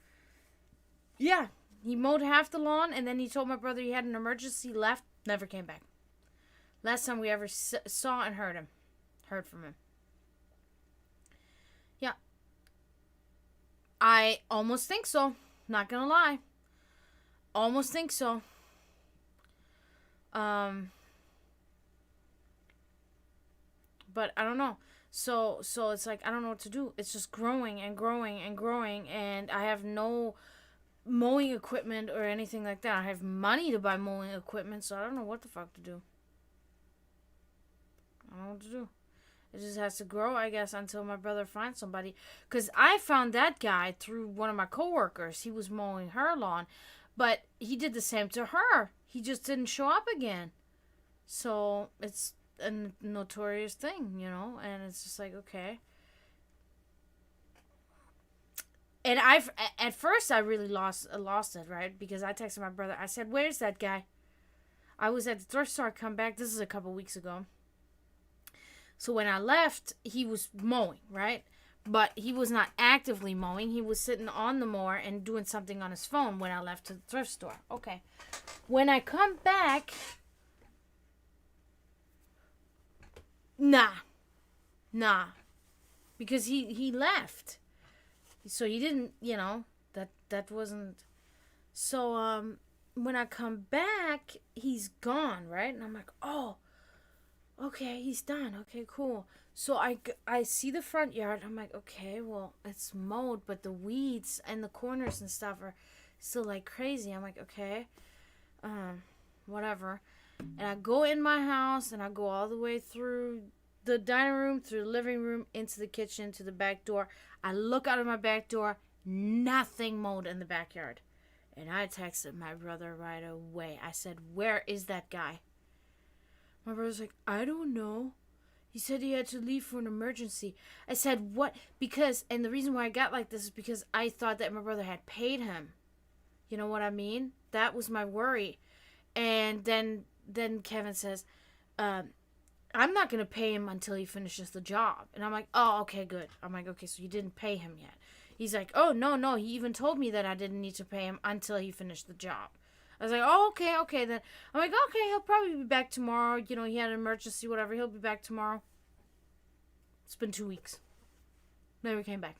Yeah, he mowed half the lawn and then he told my brother he had an emergency, left, never came back. Last time we ever saw and heard from him. Yeah. I almost think so. Not gonna lie. Almost think so. But I don't know. So it's like I don't know what to do. It's just growing and growing and growing, and I have no mowing equipment or anything like that. I have money to buy mowing equipment, so I don't know what the fuck to do. I don't know what to do. It just has to grow, I guess, until my brother finds somebody. Because I found that guy through one of my coworkers. He was mowing her lawn, but he did the same to her. He just didn't show up again. So it's a notorious thing, you know, and it's just like, okay. And at first I really lost it, right? Because I texted my brother. I said, "Where's that guy?" I was at the thrift store. Come back. This is a couple weeks ago. So when I left, he was mowing, right? But he was not actively mowing. He was sitting on the mower and doing something on his phone when I left to the thrift store. Okay. When I come back, nah. Because he left. So he didn't, you know, that wasn't. So when I come back, he's gone, right? And I'm like, "Oh, okay, he's done. Okay, cool." So I see the front yard. I'm like, okay, well, it's mowed, but the weeds and the corners and stuff are still like crazy. I'm like, okay, whatever. And I go in my house and I go all the way through the dining room, through the living room, into the kitchen, to the back door. I look out of my back door, nothing mowed in the backyard. And I texted my brother right away. I said, "Where is that guy?" My brother's like, "I don't know. He said he had to leave for an emergency." I said, "What?" Because, and the reason why I got like this is because I thought that my brother had paid him. You know what I mean? That was my worry. And then Kevin says, "I'm not going to pay him until he finishes the job." And I'm like, "Oh, okay, good." I'm like, "Okay, so you didn't pay him yet." He's like, "Oh, no. He even told me that I didn't need to pay him until he finished the job." I was like, "Oh, okay, then." I'm like, "Okay, he'll probably be back tomorrow. You know, he had an emergency, whatever. He'll be back tomorrow." It's been 2 weeks. Never came back.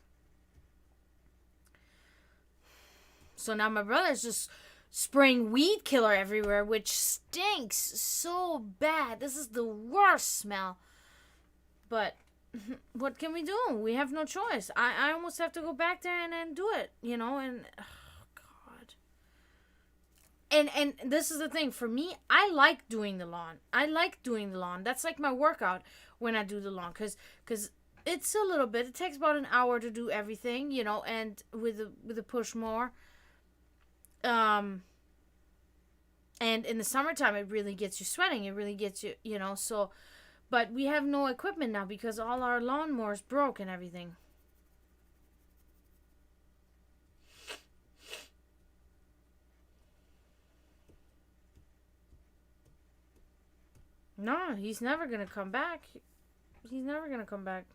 So now my brother's just spraying weed killer everywhere, which stinks so bad. This is the worst smell. But what can we do? We have no choice. I almost have to go back there and do it, you know, and And this is the thing. For me, I like doing the lawn. That's like my workout when I do the lawn. Because it's a little bit. It takes about an hour to do everything, you know, and with a push mower. And in the summertime, it really gets you sweating. It really gets you, you know, so. But we have no equipment now because all our lawnmowers broke and everything. No, he's never going to come back. He's never going to come back.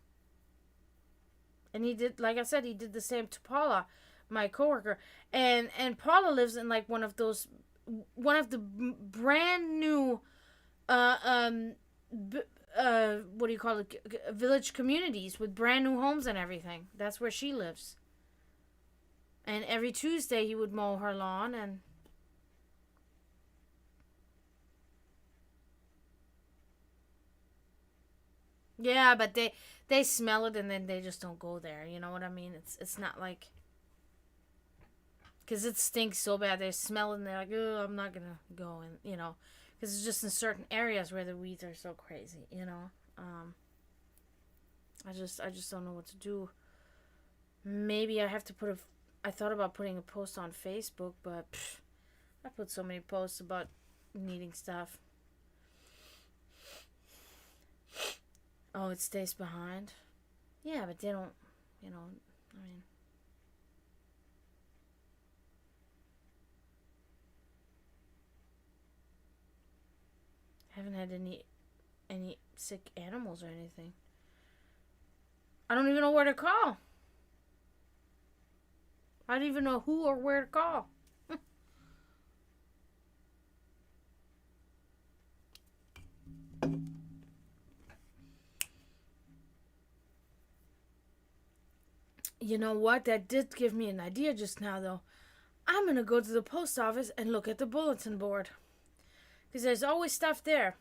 And he did, like I said, he did the same to Paula, my coworker. And Paula lives in like one of the brand new, what do you call it? Village communities with brand new homes and everything. That's where she lives. And every Tuesday he would mow her lawn and... Yeah, but they smell it and then they just don't go there. You know what I mean? It's not like... Because it stinks so bad. They smell it and they're like, "Oh, I'm not going to go." And, you know, because it's just in certain areas where the weeds are so crazy, you know. I just don't know what to do. Maybe I have to I thought about putting a post on Facebook, but I put so many posts about needing stuff. Oh, it stays behind? Yeah, but they don't, I mean... I haven't had any sick animals or anything. I don't even know where to call. I don't even know who or where to call. You know what? That did give me an idea just now, though. I'm going to go to the post office and look at the bulletin board. Because there's always stuff there.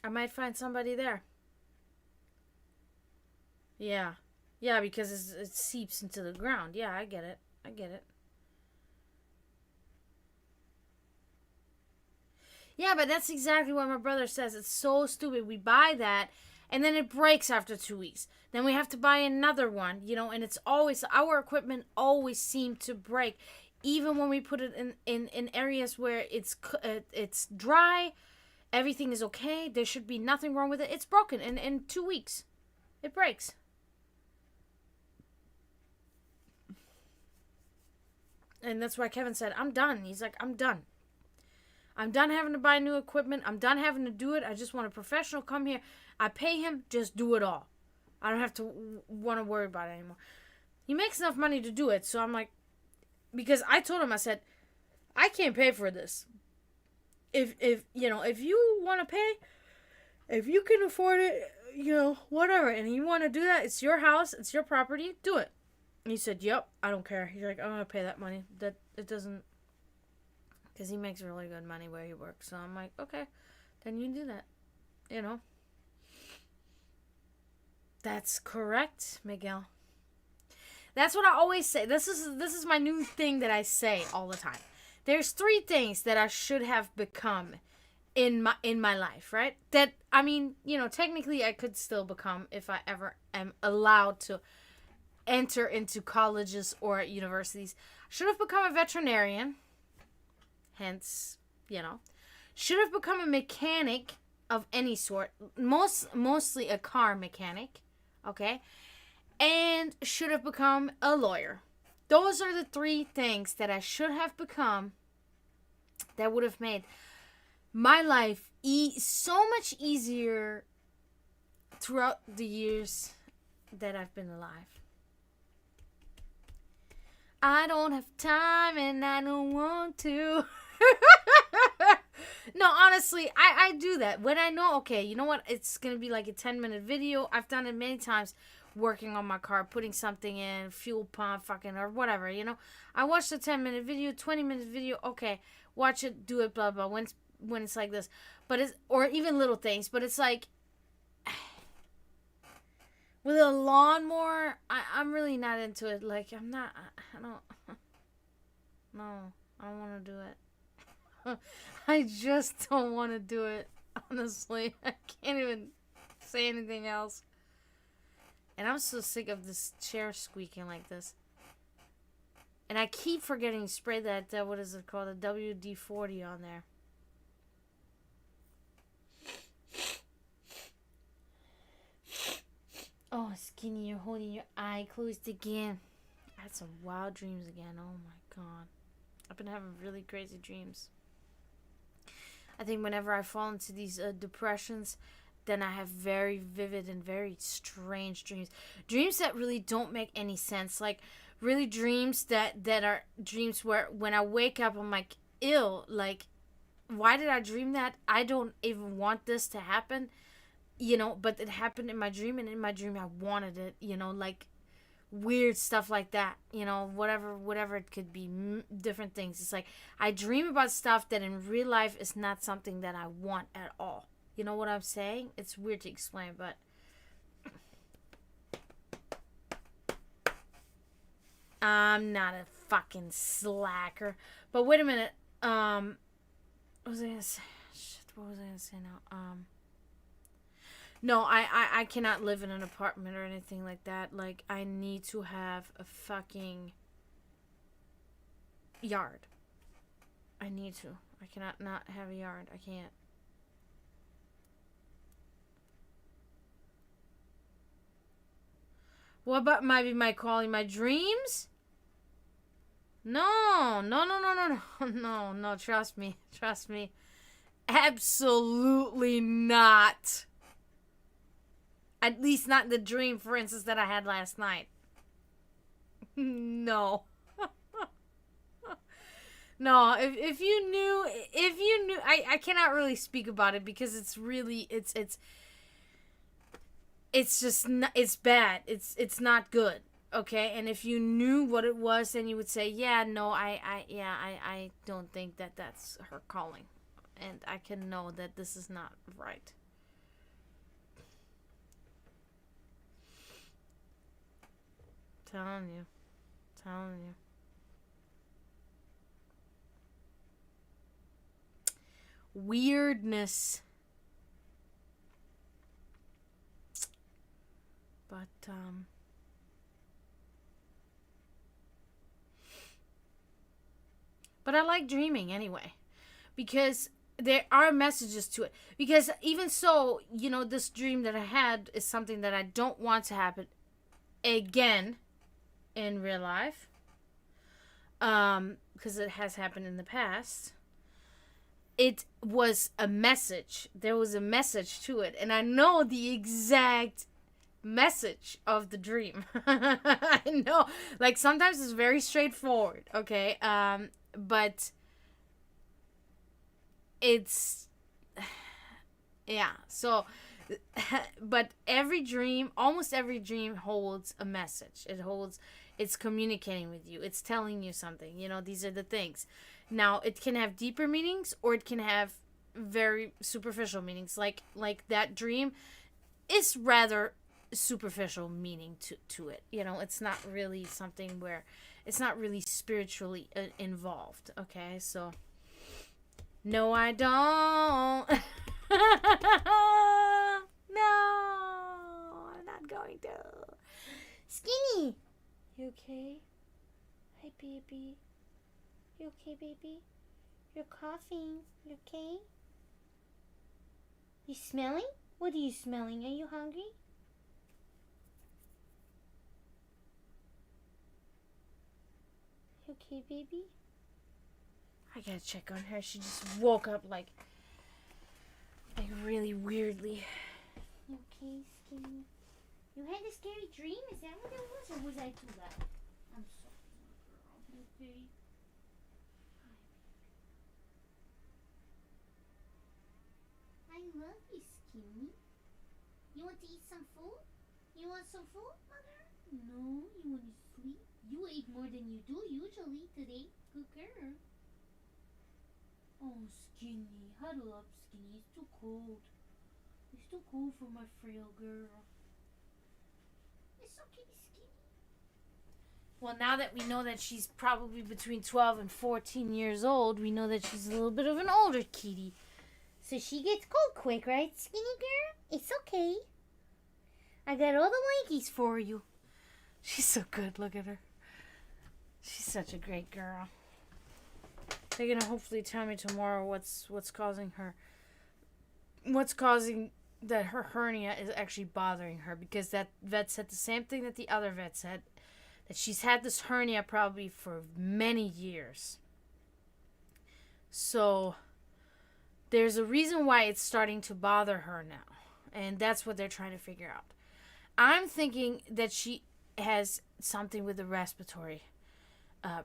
I might find somebody there. Yeah. Yeah, because it seeps into the ground. Yeah, I get it. I get it. Yeah, but that's exactly what my brother says. It's so stupid. We buy that, and then it breaks after 2 weeks. Then we have to buy another one, and it's always, our equipment always seems to break. Even when we put it in areas where it's dry, everything is okay. There should be nothing wrong with it. It's broken in 2 weeks. It breaks. And that's why Kevin said, I'm done. He's like, I'm done. I'm done having to buy new equipment. I'm done having to do it. I just want a professional come here. I pay him, just do it all. I don't have to want to worry about it anymore. He makes enough money to do it, so I'm like, because I told him, I said, I can't pay for this. If you want to pay, if you can afford it, whatever, and you want to do that, it's your house, it's your property, do it. And he said, yep, I don't care. He's like, I'm going to pay that money. That it doesn't, because he makes really good money where he works. So I'm like, okay, then you do that, That's correct, Miguel. That's what I always say. This is my new thing that I say all the time. There's 3 things that I should have become in my life, right? That, I mean, technically I could still become if I ever am allowed to enter into colleges or universities. Should have become a veterinarian. Hence, should have become a mechanic of any sort. Mostly a car mechanic. Okay? And should have become a lawyer. Those are the 3 things that I should have become that would have made my life so much easier throughout the years that I've been alive. I don't have time and I don't want to. No, honestly, I do that. When I know, okay, you know what? It's going to be like a 10-minute video. I've done it many times working on my car, putting something in, fuel pump, or whatever, I watched a 10-minute video, 20-minute video. Okay, watch it, do it, blah, blah, when it's like this. But or even little things, but it's like, with a lawnmower, I'm really not into it. Like, I don't want to do it. I just don't want to do it. Honestly, I can't even say anything else. And I'm so sick of this chair squeaking like this. And I keep forgetting to spray that what is it called? The WD-40 on there. Oh, Skinny, you're holding your eye closed again. I had some wild dreams again. Oh my god. I've been having really crazy dreams. I think whenever I fall into these depressions, then I have very vivid and very strange dreams. Dreams that really don't make any sense. Like, really dreams that are dreams where when I wake up, I'm like, ew. Like, why did I dream that? I don't even want this to happen. But it happened in my dream, and in my dream I wanted it. Like, weird stuff like that, whatever it could be, different things. It's like I dream about stuff that in real life is not something that I want at all. You know what I'm saying? It's weird to explain, but I'm not a fucking slacker. But wait a minute. What was I gonna say? Shit, what was I gonna say now? No, I cannot live in an apartment or anything like that. Like, I need to have a fucking yard. I need to. I cannot not have a yard. I can't. What about maybe my calling my dreams? No, no, no, no, no, no, no, no. Trust me. Trust me. Absolutely not. At least not the dream, for instance, that I had last night. No. No, if you knew, I cannot really speak about it because it's really, it's just, not, it's bad. It's not good. Okay. And if you knew what it was, then you would say, yeah, no, I don't think that that's her calling. And I can know that this is not right. Telling you. Telling you. Weirdness. But I like dreaming anyway, because there are messages to it. Because even so, this dream that I had is something that I don't want to happen again in real life, because it has happened in the past. It was a message. There was a message to it, and I know the exact message of the dream. I know, like, sometimes it's very straightforward, okay, but it's, yeah, so, but almost every dream holds a message. It's communicating with you. It's telling you something. These are the things. Now, it can have deeper meanings, or it can have very superficial meanings. Like that dream is rather superficial meaning to it. It's not really something where it's not really spiritually involved. Okay, so no, I don't. No, I'm not going to. Skinny, you okay? Hi, baby. You okay, baby? You're coughing. You okay? You smelling? What are you smelling? Are you hungry? You okay, baby? I gotta check on her. She just woke up like really weirdly. You okay, Skinny? You had a scary dream? Is that what it was? Or was I too loud? I'm sorry, girl. You okay? I love you, Skinny. You want to eat some food? You want some food, mother? No, you want to sleep? You ate more than you do usually today. Good girl. Oh, Skinny. Huddle up, Skinny. It's too cold. It's too cold for my frail girl. It's okay, Skinny. Well, now that we know that she's probably between 12 and 14 years old, we know that she's a little bit of an older kitty. So she gets cold quick, right, Skinny girl? It's okay. I got all the wankies for you. She's so good. Look at her. She's such a great girl. They're gonna hopefully tell me tomorrow what's causing that her hernia is actually bothering her, because that vet said the same thing that the other vet said, that she's had this hernia probably for many years. So there's a reason why it's starting to bother her now, and that's what they're trying to figure out. I'm thinking that she has something with the respiratory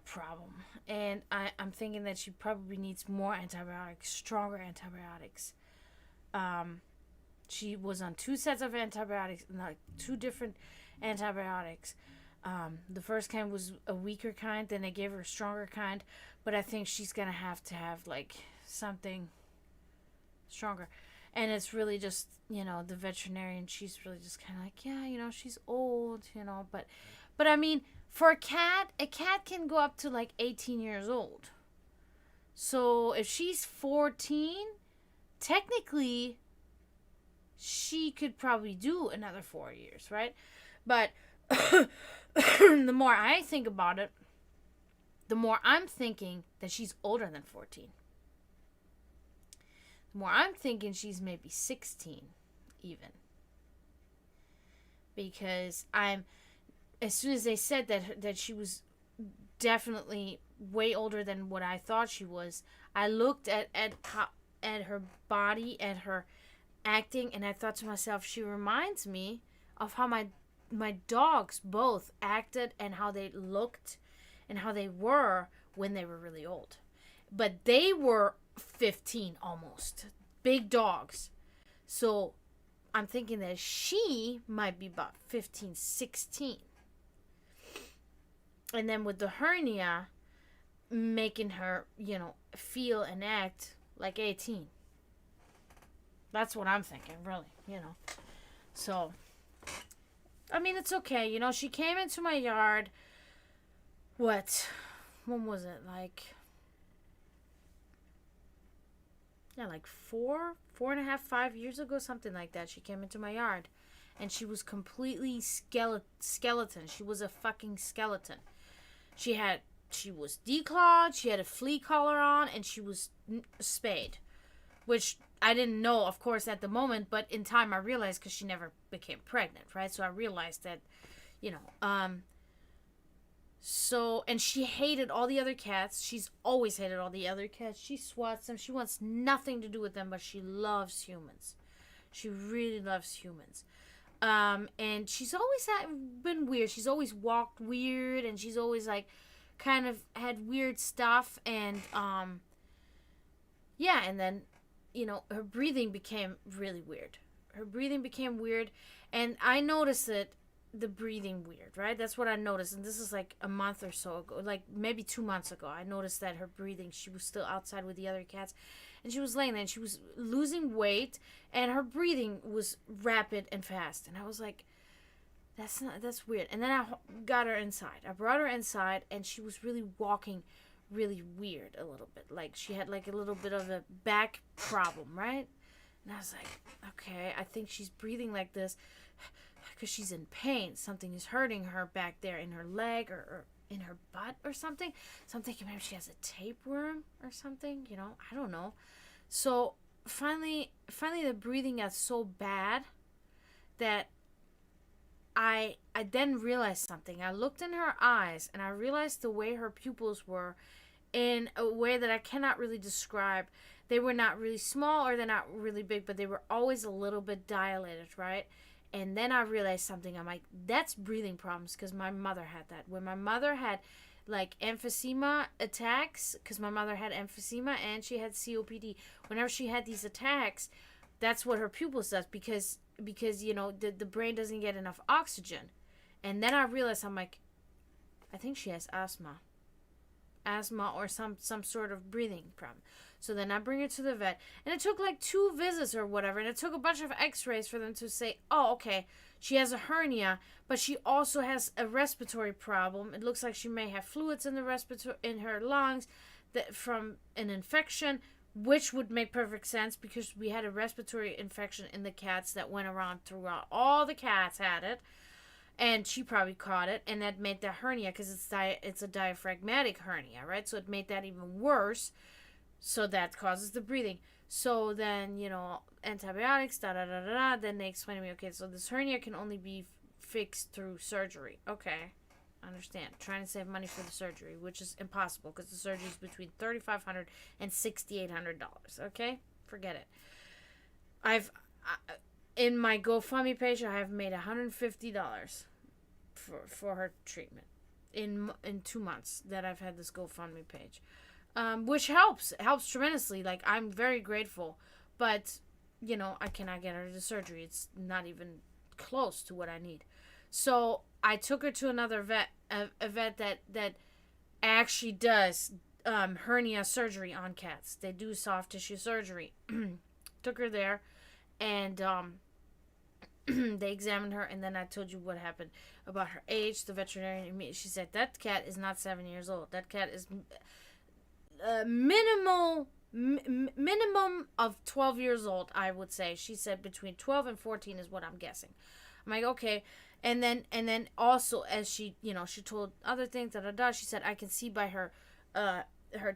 problem, and I'm thinking that she probably needs more antibiotics, stronger antibiotics. She was on 2 sets of antibiotics, like 2 different antibiotics. The first kind was a weaker kind, then they gave her a stronger kind, but I think she's gonna have to have like something stronger. And it's really just, the veterinarian, she's really just kind of like, yeah, she's old, but I mean, for a cat can go up to like 18 years old. So if she's 14, technically she could probably do another 4 years, right? But the more I think about it, the more I'm thinking that she's older than 14. The more I'm thinking she's maybe 16 even. Because as soon as they said that she was definitely way older than what I thought she was, I looked at her body, at her acting, and I thought to myself, she reminds me of how my dogs both acted and how they looked and how they were when they were really old. But they were 15 almost. Big dogs. So I'm thinking that she might be about 15, 16. And then with the hernia, making her, feel and act like 18. That's what I'm thinking, really, So, I mean, it's okay. She came into my yard, when was it? Like 4.5, 5 years ago, something like that. She came into my yard. And she was completely skeleton. She was a fucking skeleton. She was declawed, she had a flea collar on, and she was spayed. Which I didn't know, of course, at the moment, but in time I realized because she never became pregnant, right? So I realized that, and she hated all the other cats. She's always hated all the other cats. She swats them. She wants nothing to do with them, but she loves humans. She really loves humans. And she's always been weird. She's always walked weird, and she's always, like, kind of had weird stuff, and, and then, her breathing became really weird. And I noticed the breathing weird, right? That's what I noticed, and this is, like, a month or so ago, like, maybe 2 months ago. I noticed that her breathing, she was still outside with the other cats, and she was laying there, and she was losing weight, and her breathing was rapid and fast. And I was like, that's weird. And then I got her inside. I brought her inside, and she was really walking really weird a little bit. Like, she had, like, a little bit of a back problem, right? And I was like, okay, I think she's breathing like this because she's in pain. Something is hurting her back there in her leg or in her butt or something. So I'm thinking maybe she has a tapeworm or something, I don't know. So finally the breathing got so bad that I then realized something. I looked in her eyes, and I realized the way her pupils were in a way that I cannot really describe. They were not really small or they're not really big, but they were always a little bit dilated, right? And then I realized something. I'm like, that's breathing problems, because my mother had that. When my mother had, like, emphysema attacks, because my mother had emphysema and she had COPD. Whenever she had these attacks, that's what her pupils does, because the brain doesn't get enough oxygen. And then I realized, I'm like, I think she has asthma or some sort of breathing problem. So then I bring her to the vet, and it took like 2 visits or whatever, and it took a bunch of x-rays for them to say, oh, okay, she has a hernia, but she also has a respiratory problem. It looks like she may have fluids in in her lungs from an infection, which would make perfect sense because we had a respiratory infection in the cats that went around throughout. All the cats had it, and she probably caught it, and that made the hernia, because it's a diaphragmatic hernia, right? So it made that even worse. So that causes the breathing. So then, antibiotics, da-da-da-da-da. Then they explain to me, okay, so this hernia can only be fixed through surgery. Okay, I understand. Trying to save money for the surgery, which is impossible because the surgery is between $3,500 and $6,800. Okay, forget it. In my GoFundMe page, I have made $150 for her treatment in 2 months that I've had this GoFundMe page. Which helps tremendously. Like, I'm very grateful, but I cannot get her to surgery. It's not even close to what I need. So I took her to another vet, a vet that actually does hernia surgery on cats. They do soft tissue surgery. Took her there, and they examined her, and then I told you what happened about her age. The veterinarian, she said that cat is not 7 years old. That cat is minimum of 12 years old, I would say. She said between 12 and 14 is what I'm guessing. I'm like, okay. And then also, as she, she told other things, she said, I can see by her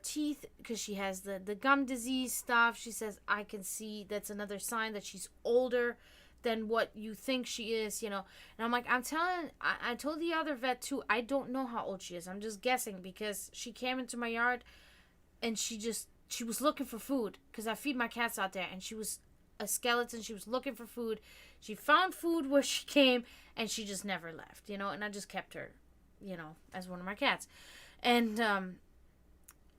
teeth, because she has the gum disease stuff. She says, I can see that's another sign that she's older than what you think she is. And I'm like, I told the other vet too, I don't know how old she is. I'm just guessing, because she came into my yard and she was looking for food, because I feed my cats out there, and she was a skeleton. She was looking for food. She found food where she came, and she just never left, and I just kept her, as one of my cats. And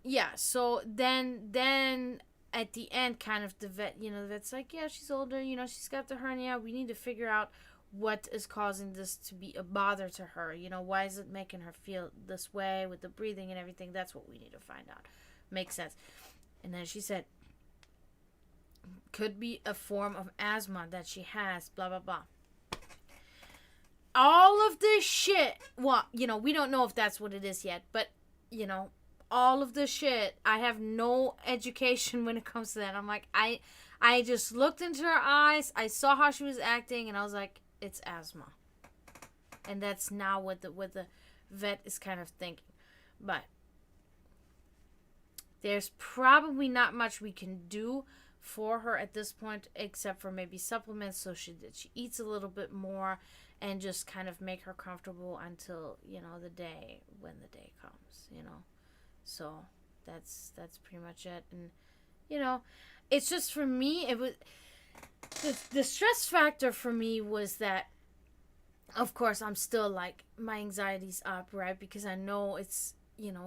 yeah, so then at the end, kind of, the vet's like, yeah, she's older, she's got the hernia. We need to figure out what is causing this to be a bother to her. Why is it making her feel this way with the breathing and everything? That's what we need to find out. Makes sense. And then she said, could be a form of asthma that she has, blah, blah, blah. All of this shit, well, we don't know if that's what it is yet, but, all of this shit, I have no education when it comes to that. I'm like, I just looked into her eyes, I saw how she was acting, and I was like, it's asthma. And that's now what the vet is kind of thinking. But there's probably not much we can do for her at this point, except for maybe supplements, so she eats a little bit more, and just kind of make her comfortable until the day, when the day comes. So that's pretty much it. And it's just, for me, it was the stress factor for me was that, of course, I'm still like, my anxiety's up, right? Because I know it's,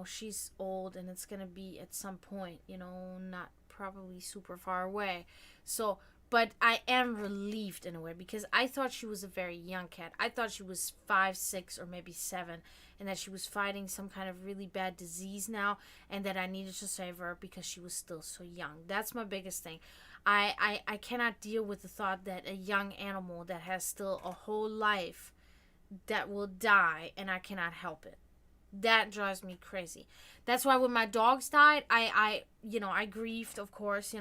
she's old, and it's gonna be at some point, not probably super far away. So, but I am relieved in a way, because I thought she was a very young cat. I thought she was 5, 6, or maybe 7, and that she was fighting some kind of really bad disease now, and that I needed to save her because she was still so young. That's my biggest thing. I cannot deal with the thought that a young animal that has still a whole life that will die, and I cannot help it. That drives me crazy. That's why when my dogs died, I grieved, of course.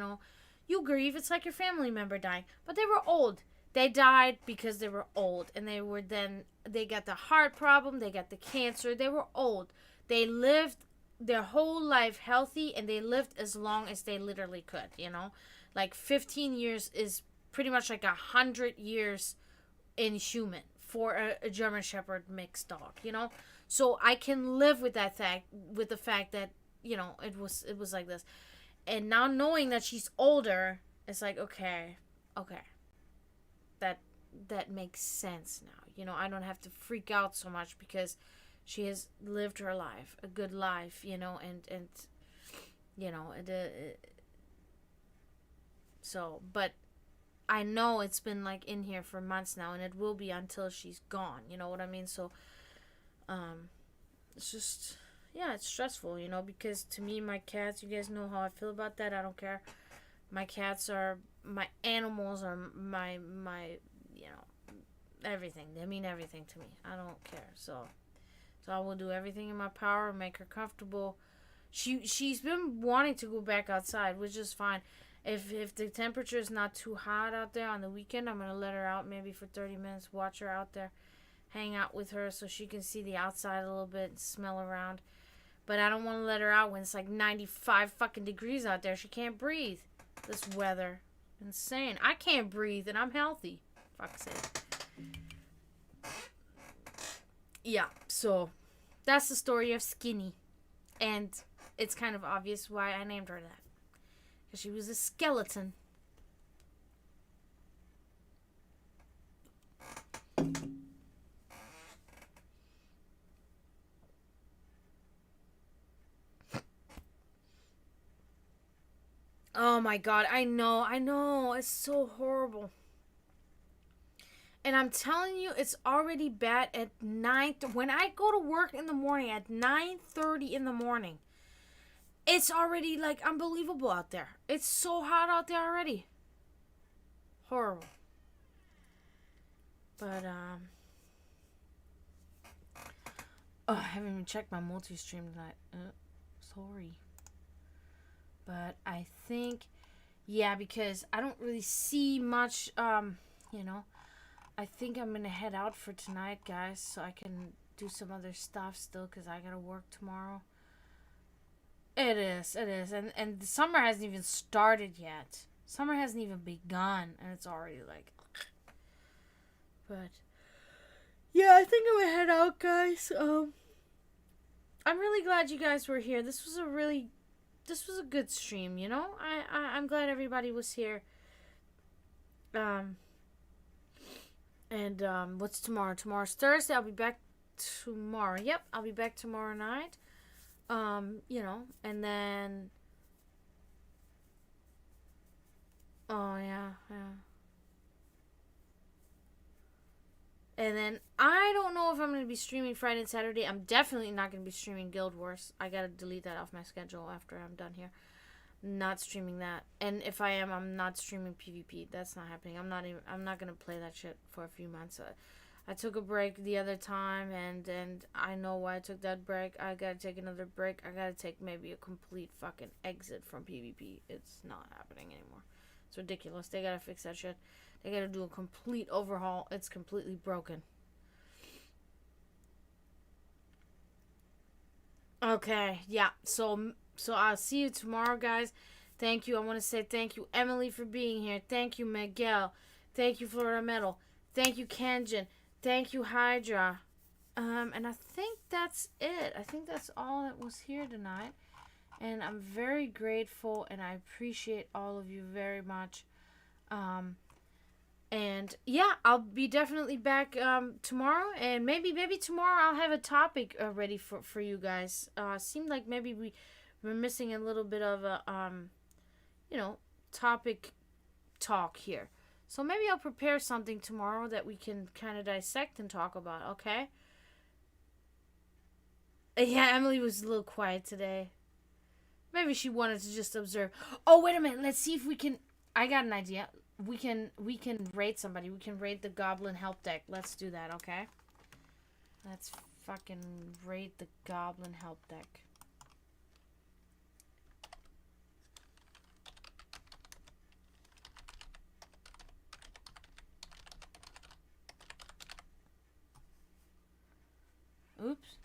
You grieve. It's like your family member dying. But they were old. They died because they were old. And they got the heart problem. They got the cancer. They were old. They lived their whole life healthy, and they lived as long as they literally could, Like 15 years is pretty much like 100 years in human for a German Shepherd mixed dog, So I can live with that fact, with the fact that, it was like this. And now knowing that she's older, it's like, okay. That makes sense now. I don't have to freak out so much, because she has lived her life, a good life, and so, but I know it's been like in here for months now, and it will be until she's gone. You know what I mean? So, it's just, yeah, it's stressful, because to me, my cats, you guys know how I feel about that. I don't care. My cats are, my animals are my, everything. They mean everything to me. I don't care. So I will do everything in my power, make her comfortable. She's been wanting to go back outside, which is fine. If the temperature is not too hot out there on the weekend, I'm going to let her out maybe for 30 minutes, watch her out there, hang out with her so she can see the outside a little bit and smell around. But I don't want to let her out when it's like 95 fucking degrees out there. She can't breathe. This weather. Insane. I can't breathe, and I'm healthy. Fuck's sake. Yeah, so that's the story of Skinny. And it's kind of obvious why I named her that. Because she was a skeleton. Oh my god, I know, it's so horrible. And I'm telling you, it's already bad at 9. When I go to work in the morning at 9:30 in the morning, it's already like unbelievable out there. It's so hot out there already. Horrible. But oh, I haven't even checked my multi-stream tonight. Sorry. But I think, yeah, because I don't really see much, I think I'm gonna head out for tonight, guys, so I can do some other stuff still, because I gotta work tomorrow. It is. And the summer hasn't even started yet. Summer hasn't even begun, and it's already like... But yeah, I think I'm gonna head out, guys. I'm really glad you guys were here. This was a good stream, you know? I'm glad everybody was here. What's tomorrow? Tomorrow's Thursday. I'll be back tomorrow. Yep, I'll be back tomorrow night. You know, and then... Oh, yeah. And then, I don't know if I'm going to be streaming Friday and Saturday. I'm definitely not going to be streaming Guild Wars. I got to delete that off my schedule after I'm done here. Not streaming that. And if I am, I'm not streaming PvP. That's not happening. I'm not going to play that shit for a few months. I took a break the other time, and I know why I took that break. I gotta take another break. I gotta take maybe a complete fucking exit from PvP. It's not happening anymore. It's ridiculous. They gotta fix that shit. They gotta do a complete overhaul. It's completely broken. Okay, yeah. So I'll see you tomorrow, guys. Thank you. I want to say thank you, Emily, for being here. Thank you, Miguel. Thank you, Florida Metal. Thank you, Kenjin. Thank you, Hydra. And I think that's it. I think that's all that was here tonight. And I'm very grateful, and I appreciate all of you very much. And yeah, I'll be definitely back tomorrow, and maybe tomorrow I'll have a topic ready for you guys. Seemed like maybe we're missing a little bit of a you know, topic talk here. So maybe I'll prepare something tomorrow that we can kind of dissect and talk about, okay? Yeah, Emily was a little quiet today. Maybe she wanted to just observe. Oh, wait a minute. Let's see if we can... I got an idea. We can raid somebody. We can raid the Goblin Help Deck. Let's do that, okay? Let's fucking raid the Goblin Help Deck. Oops.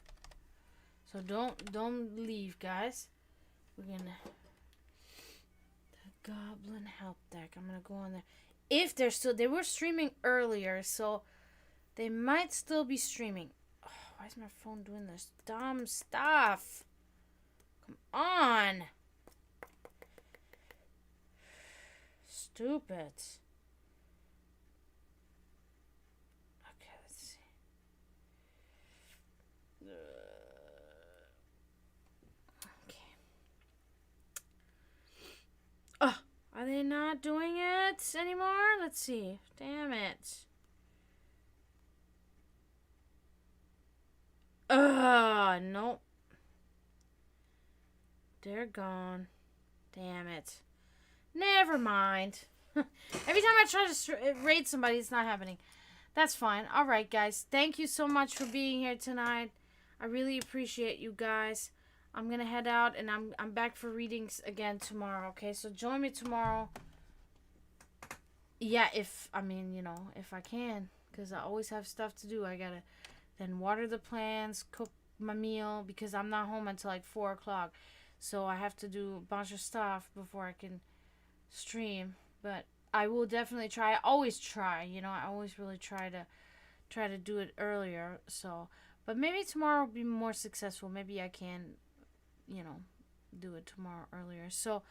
So don't leave, guys. We're gonna... The Goblin Help Deck. I'm gonna go on there. If they're still... They were streaming earlier, so they might still be streaming. Oh, why is my phone doing this dumb stuff? Come on. Stupid. Oh, are they not doing it anymore? Let's see. Damn it. Nope. They're gone. Damn it. Never mind. Every time I try to raid somebody, it's not happening. That's fine. Alright, guys. Thank you so much for being here tonight. I really appreciate you guys. I'm gonna head out, and I'm back for readings again tomorrow, okay? So join me tomorrow. Yeah, if I can, because I always have stuff to do. I gotta then water the plants, cook my meal, because I'm not home until like 4 o'clock. So I have to do a bunch of stuff before I can stream. But I will definitely try. I always try, I always really try to do it earlier. So, but maybe tomorrow will be more successful. Maybe I can, do it tomorrow earlier. So,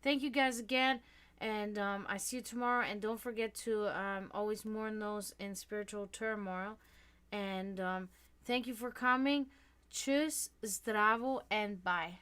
thank you guys again. And I see you tomorrow. And don't forget to always mourn those in spiritual turmoil. And thank you for coming. Tschüss, zdravo, and bye.